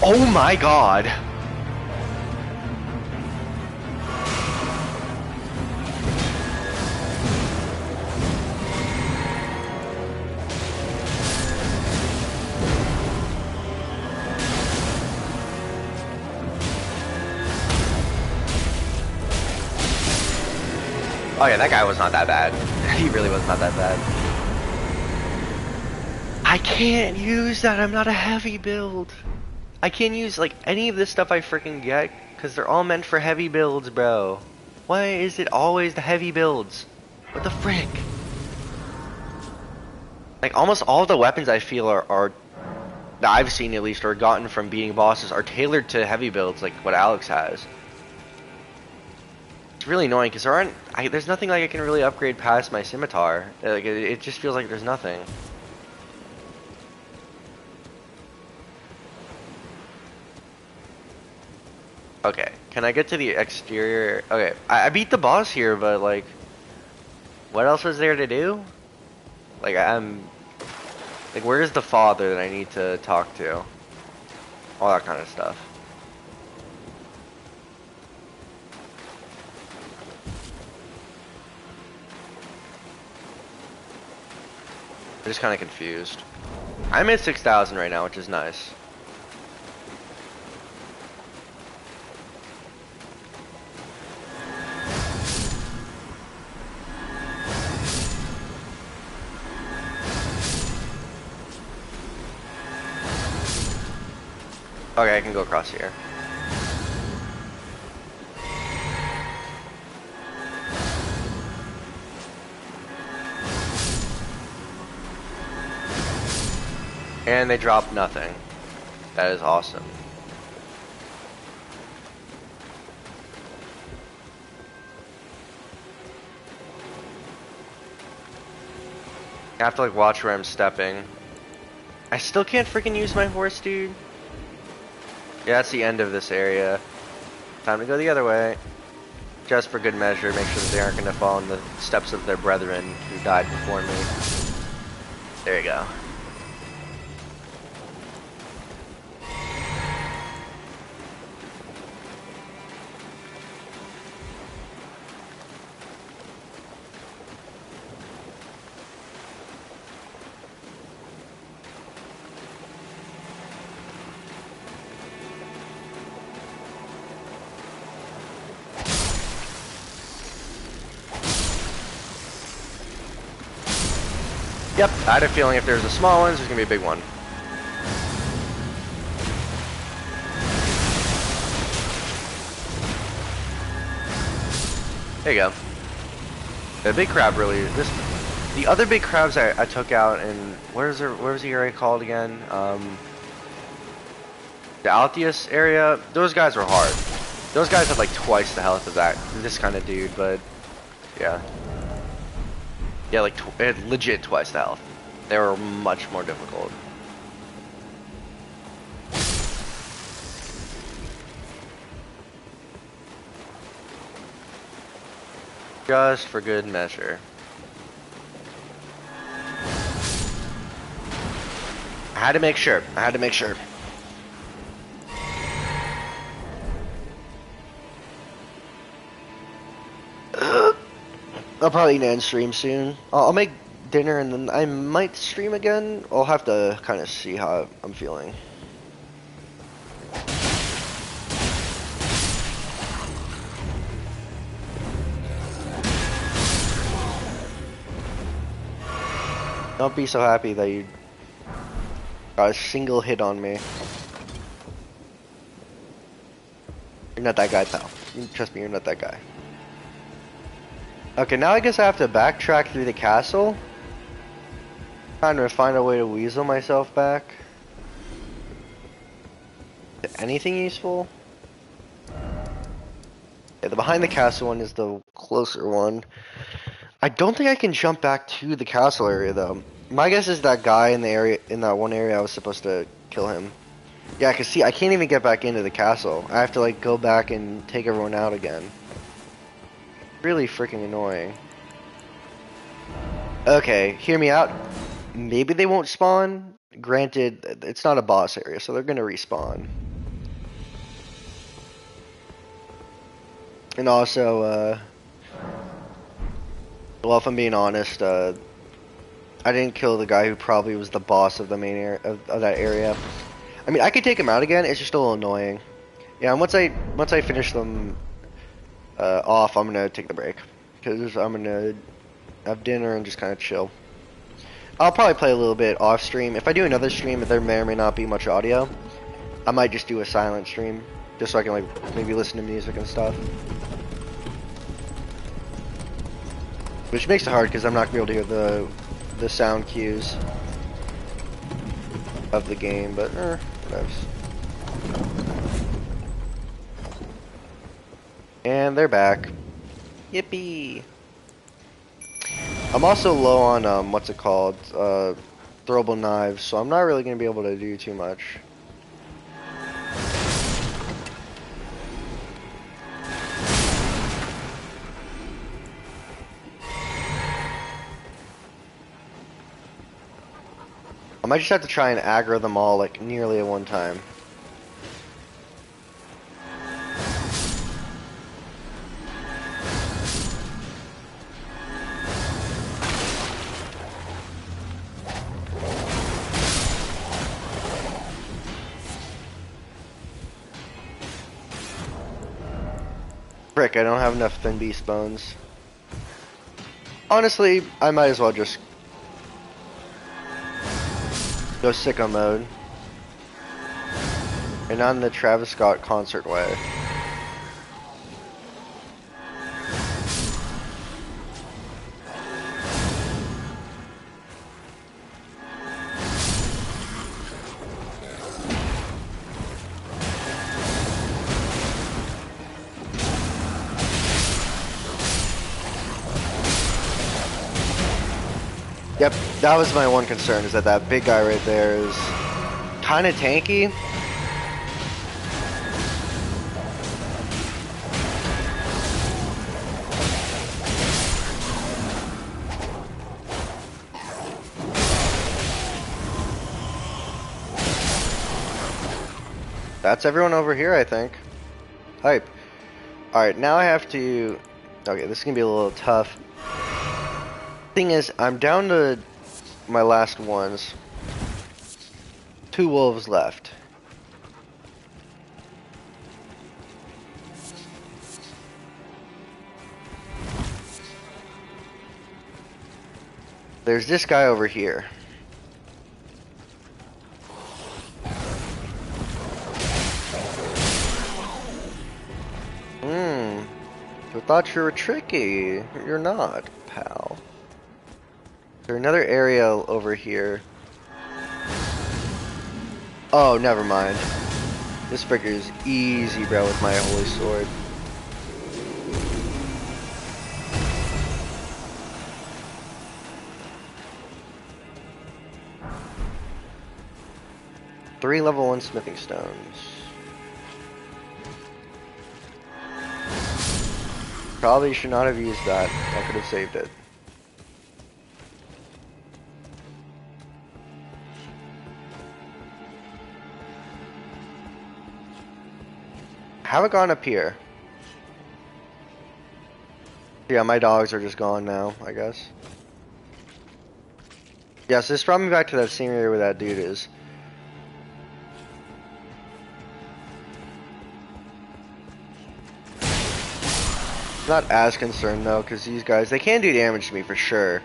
Oh my god. Oh yeah, that guy was not that bad. He really was not that bad. I can't use that, I'm not a heavy build. I can't use like any of this stuff I freaking get, because they're all meant for heavy builds, bro. Why is it always the heavy builds? What the frick? Like almost all the weapons I feel are that I've seen at least or gotten from beating bosses are tailored to heavy builds like what Alex has. It's really annoying because there's nothing like I can really upgrade past my scimitar. Like it just feels like there's nothing. Okay, can I get to the exterior? Okay, I beat the boss here, but like, what else is there to do? Like like where's the father that I need to talk to? All that kind of stuff. I'm just kind of confused. I'm at 6,000 right now, which is nice. Okay, I can go across here. And they drop nothing. That is awesome. I have to like watch where I'm stepping. I still can't freaking use my horse, dude. Yeah, that's the end of this area. Time to go the other way. Just for good measure, make sure that they aren't going to fall in the steps of their brethren who died before me. There you go. Yep, I had a feeling if there's a small one, there's gonna be a big one. There you go. The big crab really, the other big crabs I took out in, where was the area called again? The Altius area, those guys were hard. Those guys had like twice the health of this kind of dude, but yeah. Yeah, like it had legit twice the health. They were much more difficult. Just for good measure. I had to make sure. I had to make sure. I'll probably end stream soon. I'll make dinner and then I might stream again. I'll have to kind of see how I'm feeling. Don't be so happy that you got a single hit on me. You're not that guy, pal. Trust me, you're not that guy. Okay, now I guess I have to backtrack through the castle. Trying to find a way to weasel myself back. Anything useful? Yeah, the behind the castle one is the closer one. I don't think I can jump back to the castle area though. My guess is that guy in the area, in that one area, I was supposed to kill him. Yeah, cause see, I can't even get back into the castle. I have to like go back and take everyone out again. Really freaking annoying. Okay, hear me out. Maybe they won't spawn. Granted, it's not a boss area, so they're gonna respawn. And also, well, if I'm being honest, I didn't kill the guy who probably was the boss of the main area of that area. I mean, I could take him out again. It's just a little annoying. Yeah, and once I finish them off, I'm gonna take the break because I'm gonna have dinner and just kind of chill. I'll probably play a little bit off stream. If I do another stream, there may or may not be much audio. I might just do a silent stream just so I can like maybe listen to music and stuff. Which makes it hard because I'm not gonna be able to hear the sound cues of the game, but whatever. And they're back. Yippee! I'm also low on what's it called? Throwable knives, so I'm not really gonna be able to do too much. I might just have to try and aggro them all like nearly at one time. Frick, I don't have enough thin beast bones. Honestly, I might as well just go sicko mode. And not in the Travis Scott concert way. Yep, that was my one concern, is that that big guy right there is kind of tanky. That's everyone over here, I think. Hype. Alright, now I have to... Okay, this is going to be a little tough. Thing is, I'm down to my last ones. 2 wolves left. There's this guy over here. I thought you were tricky. You're not, pal. There's another area over here. Oh, never mind. This breaker is easy, bro, with my holy sword. Three level 1 smithing stones. Probably should not have used that. I could have saved it. Haven't gone up here. Yeah, my dogs are just gone now, I guess. Yeah, so this brought me back to that same area where that dude is. Not as concerned though, because these guys, they can do damage to me for sure.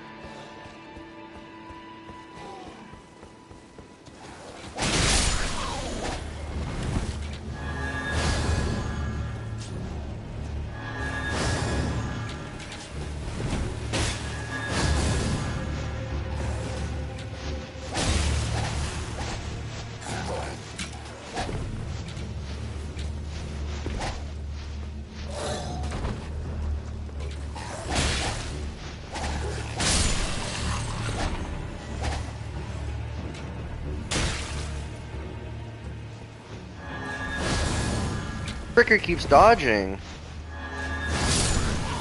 Fricker keeps dodging.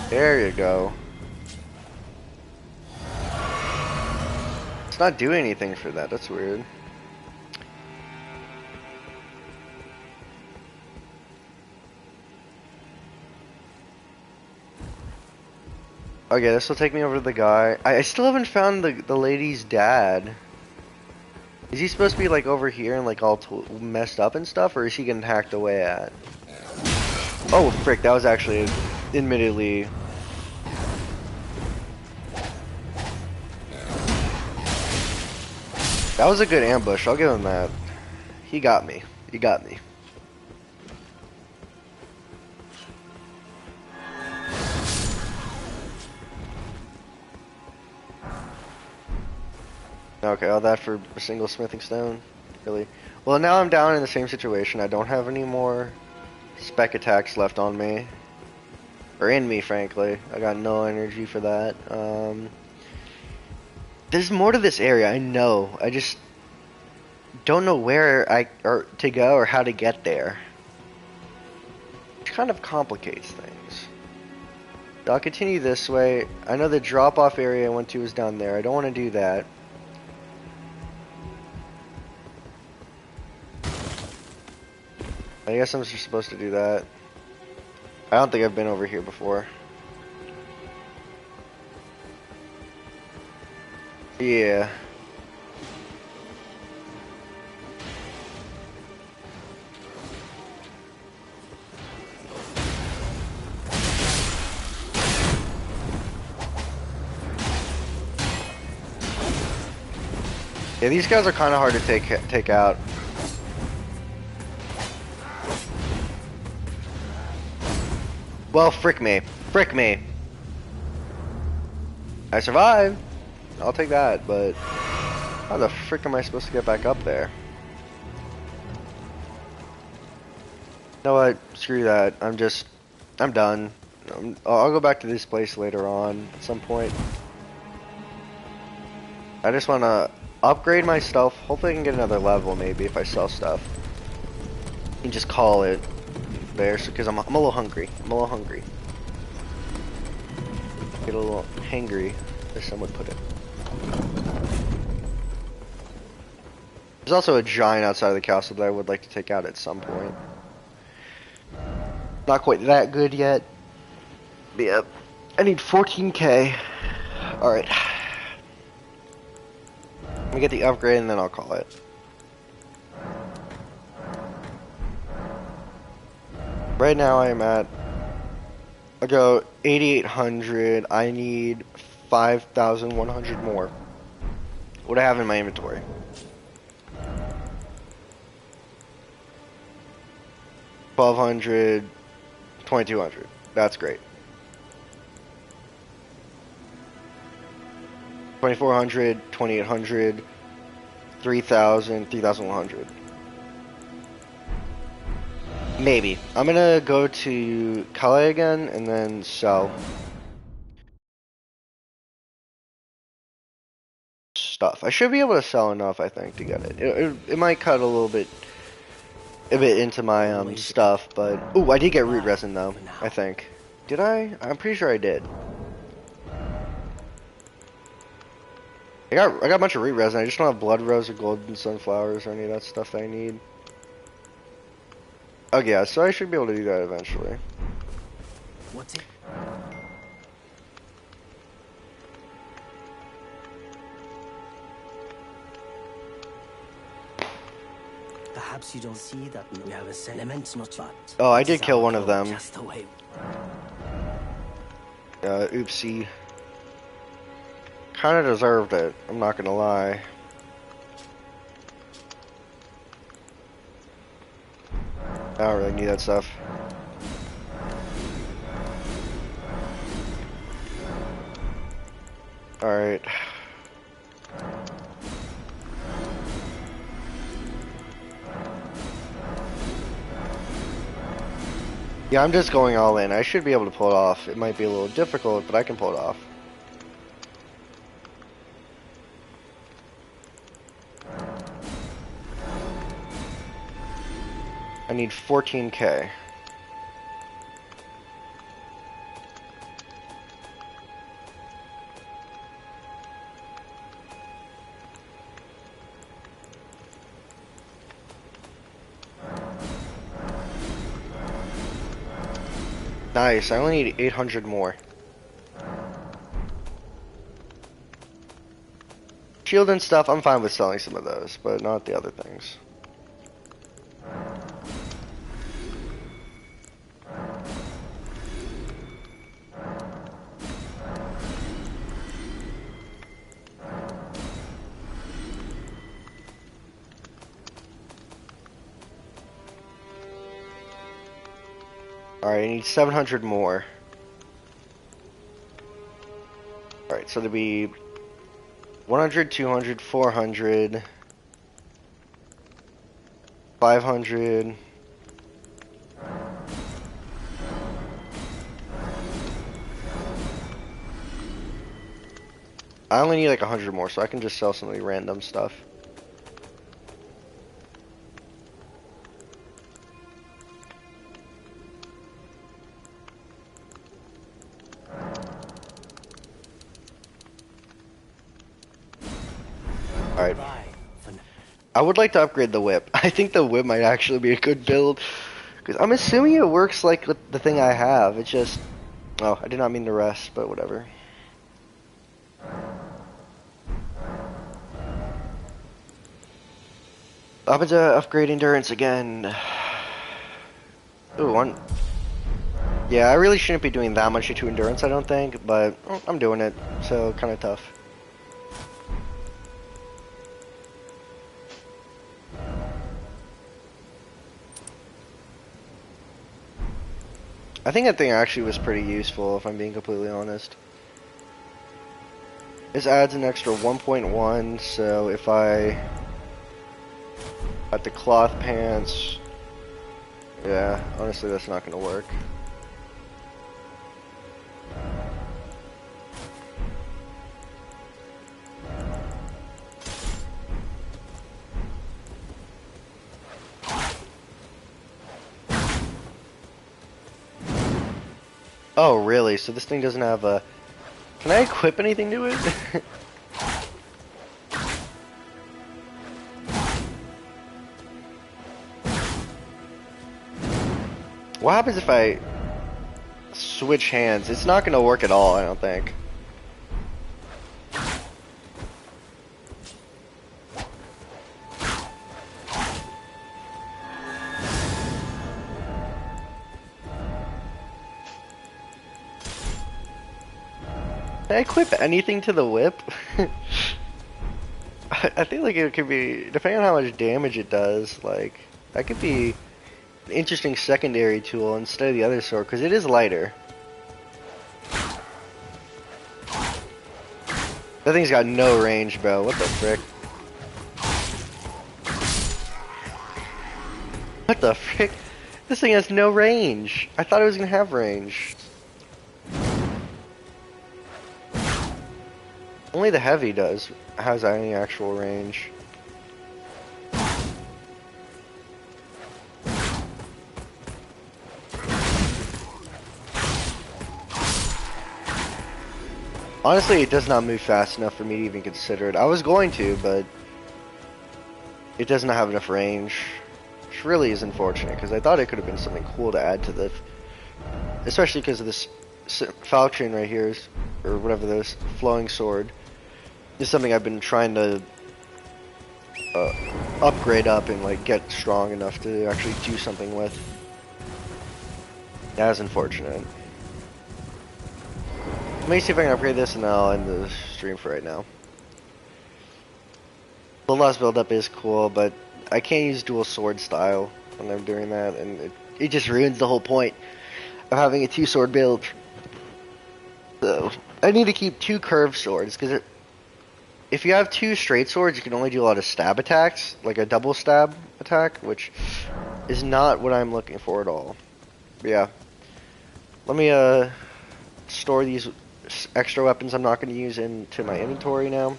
There you go. It's not doing anything for that. That's weird. Okay, this will take me over to the guy. I still haven't found the lady's dad. Is he supposed to be like over here and like all messed up and stuff, or is he getting hacked away at? Oh frick, that was actually admittedly. That was a good ambush, I'll give him that. He got me. He got me. Okay, all that for a single smithing stone? Really? Well, now I'm down in the same situation. I don't have any more spec attacks left on me. Or in me, frankly. I got no energy for that. There's more to this area, I know. I just don't know where to go or how to get there. Which kind of complicates things. I'll continue this way. I know the drop-off area I went to was down there. I don't want to do that. I guess I'm just supposed to do that. I don't think I've been over here before. Yeah. Yeah, these guys are kind of hard to take out. Well, frick me. Frick me. I survived. I'll take that, but how the frick am I supposed to get back up there? You know what? Screw that. I'm done. I'll go back to this place later on at some point. I just want to upgrade my stuff. Hopefully I can get another level maybe if I sell stuff. And just call it there, because I'm a little hungry. I'm a little hungry. Get a little hangry, as some would put it. There's also a giant outside of the castle that I would like to take out at some point. Not quite that good yet. But yeah, I need 14k. Alright. Let me get the upgrade and then I'll call it. Right now I'm at, I go 8,800, I need 5,100 more. What do I have in my inventory? 1,200, 2,200, that's great. 2,400, 2,800, 3,000, 3,100. Maybe. I'm gonna go to Calais again and then sell stuff. I should be able to sell enough, I think, to get it. It might cut a bit into my stuff, but ooh, I did get root resin though. I think. Did I? I'm pretty sure I did. I got a bunch of root resin. I just don't have blood rose or golden sunflowers or any of that stuff that I need. Oh yeah, so I should be able to do that eventually. What's it? Perhaps you don't see that we have a element, not but. Oh, I did kill one of them. Just away. Oopsie. Kinda deserved it, I'm not gonna lie. I don't really need that stuff. Alright. Yeah, I'm just going all in. I should be able to pull it off. It might be a little difficult, but I can pull it off. I need 14k. Nice, I only need 800 more. Shield and stuff, I'm fine with selling some of those, but not the other things. Alright, I need 700 more. Alright, so there'll be 100, 200, 400, 500. I only need like 100 more, so I can just sell some of the random stuff. Alright. I would like to upgrade the whip. I think the whip might actually be a good build. Because I'm assuming it works like the thing I have. It's just... Oh, I did not mean to rest, but whatever. Up into upgrade endurance again. Ooh, one. Yeah, I really shouldn't be doing that much to endurance, I don't think, but I'm doing it, so kind of tough. I think that thing actually was pretty useful, if I'm being completely honest. This adds an extra 1.1, so if I got the cloth pants, yeah, honestly that's not going to work. Oh, really? So this thing doesn't have a... Can I equip anything to it? What happens if I switch hands? It's not going to work at all, I don't think. Can I equip anything to the whip? I think like it could be, depending on how much damage it does, like, that could be an interesting secondary tool instead of the other sword, because it is lighter. That thing's got no range, bro. What the frick? What the frick? This thing has no range. I thought it was gonna have range. Only the heavy has any actual range. Honestly, it does not move fast enough for me to even consider it. I was going to, but it does not have enough range. Which really is unfortunate, because I thought it could have been something cool to add to the... Especially because of this falchion right here, or whatever this flowing sword. Is something I've been trying to upgrade up and like get strong enough to actually do something with. That is unfortunate. Let me see if I can upgrade this and then I'll end the stream for right now. The last build up is cool, but I can't use dual sword style when I'm doing that, and it just ruins the whole point of having a 2-sword build. So I need to keep 2 curved swords, because if you have 2 straight swords, you can only do a lot of stab attacks, like a double stab attack, which is not what I'm looking for at all. But yeah. Let me store these extra weapons I'm not going to use into my inventory now.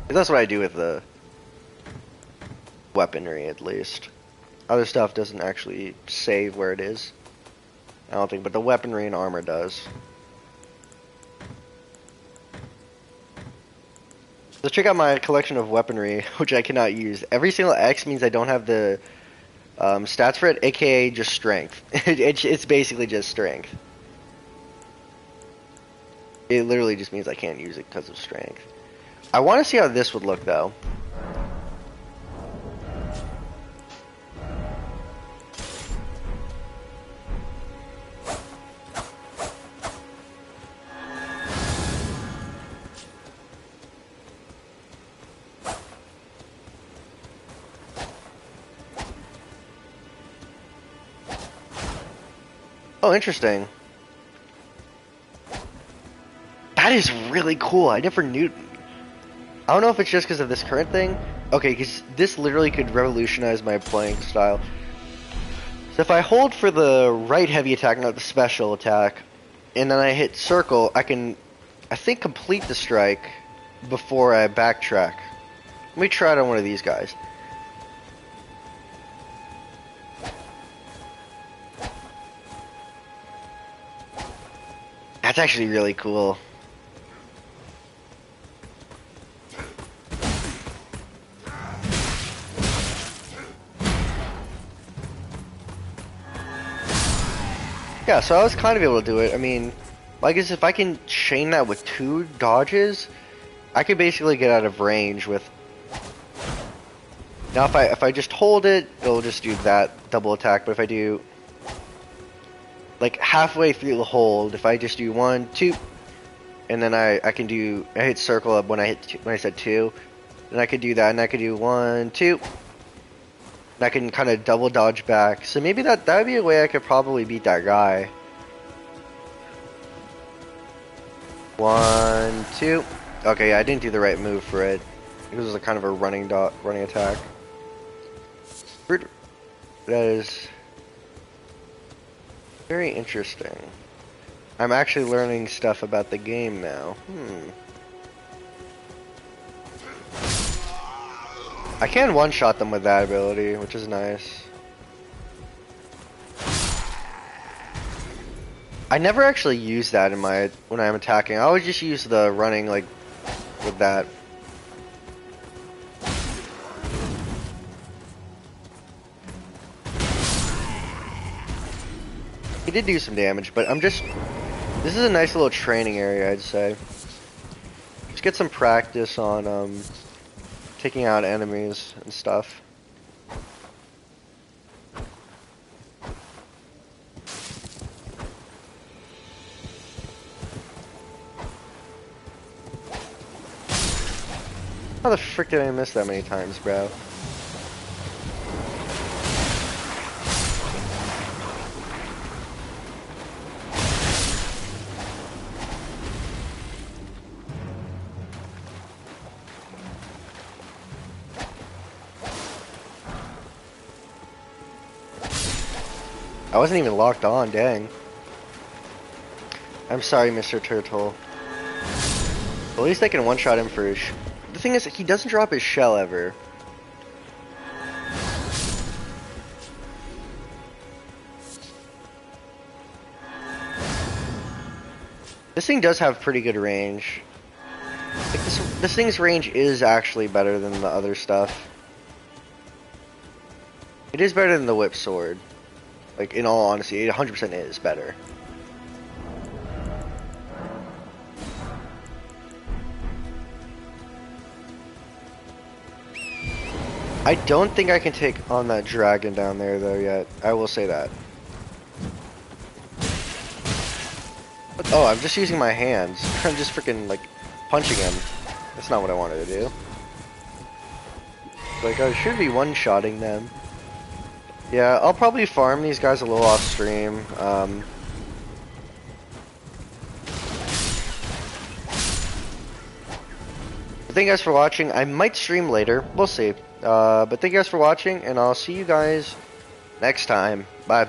That's what I do with the weaponry, at least. Other stuff doesn't actually save where it is, I don't think, but the weaponry and armor does. Let's check out my collection of weaponry, which I cannot use. Every single X means I don't have the stats for it, aka just strength. It's basically just strength. It literally just means I can't use it because of strength. I want to see how this would look though. Oh, interesting. That is really cool. I never knew. I don't know if it's just because of this current thing. Okay, because this literally could revolutionize my playing style. So if I hold for the right heavy attack, not the special attack, and then I hit circle, I can, I think, complete the strike before I backtrack. Let me try it on one of these guys. That's actually really cool. Yeah, so I was kind of able to do it. I mean, I guess if I can chain that with 2 dodges, I could basically get out of range with... Now if I just hold it, it'll just do that double attack, but if I do... like halfway through the hold, if I just do 1, 2, and then I can do... I hit circle up when I said 2, then I could do that, and I could do 1, 2... and I can kind of double dodge back. So maybe that would be a way I could probably beat that guy. 1, 2. Okay, yeah, I didn't do the right move for it. It was a kind of a running attack. That is very interesting. I'm actually learning stuff about the game now. I can one-shot them with that ability, which is nice. I never actually use that in when I'm attacking. I always just use the running like with that. He did do some damage, but this is a nice little training area, I'd say. Just get some practice on taking out enemies and stuff. How the frick did I miss that many times, bro? I wasn't even locked on, dang. I'm sorry, Mr. Turtle. At least I can one-shot him for his... The thing is, he doesn't drop his shell ever. This thing does have pretty good range. Like this thing's range is actually better than the other stuff. It is better than the whip sword. Like, in all honesty, it 100% is better. I don't think I can take on that dragon down there, though, yet. I will say that. But, oh, I'm just using my hands. I'm just freaking, like, punching him. That's not what I wanted to do. Like, I should be one-shotting them. Yeah, I'll probably farm these guys a little off stream. Thank you guys for watching. I might stream later. We'll see. But thank you guys for watching, and I'll see you guys next time. Bye.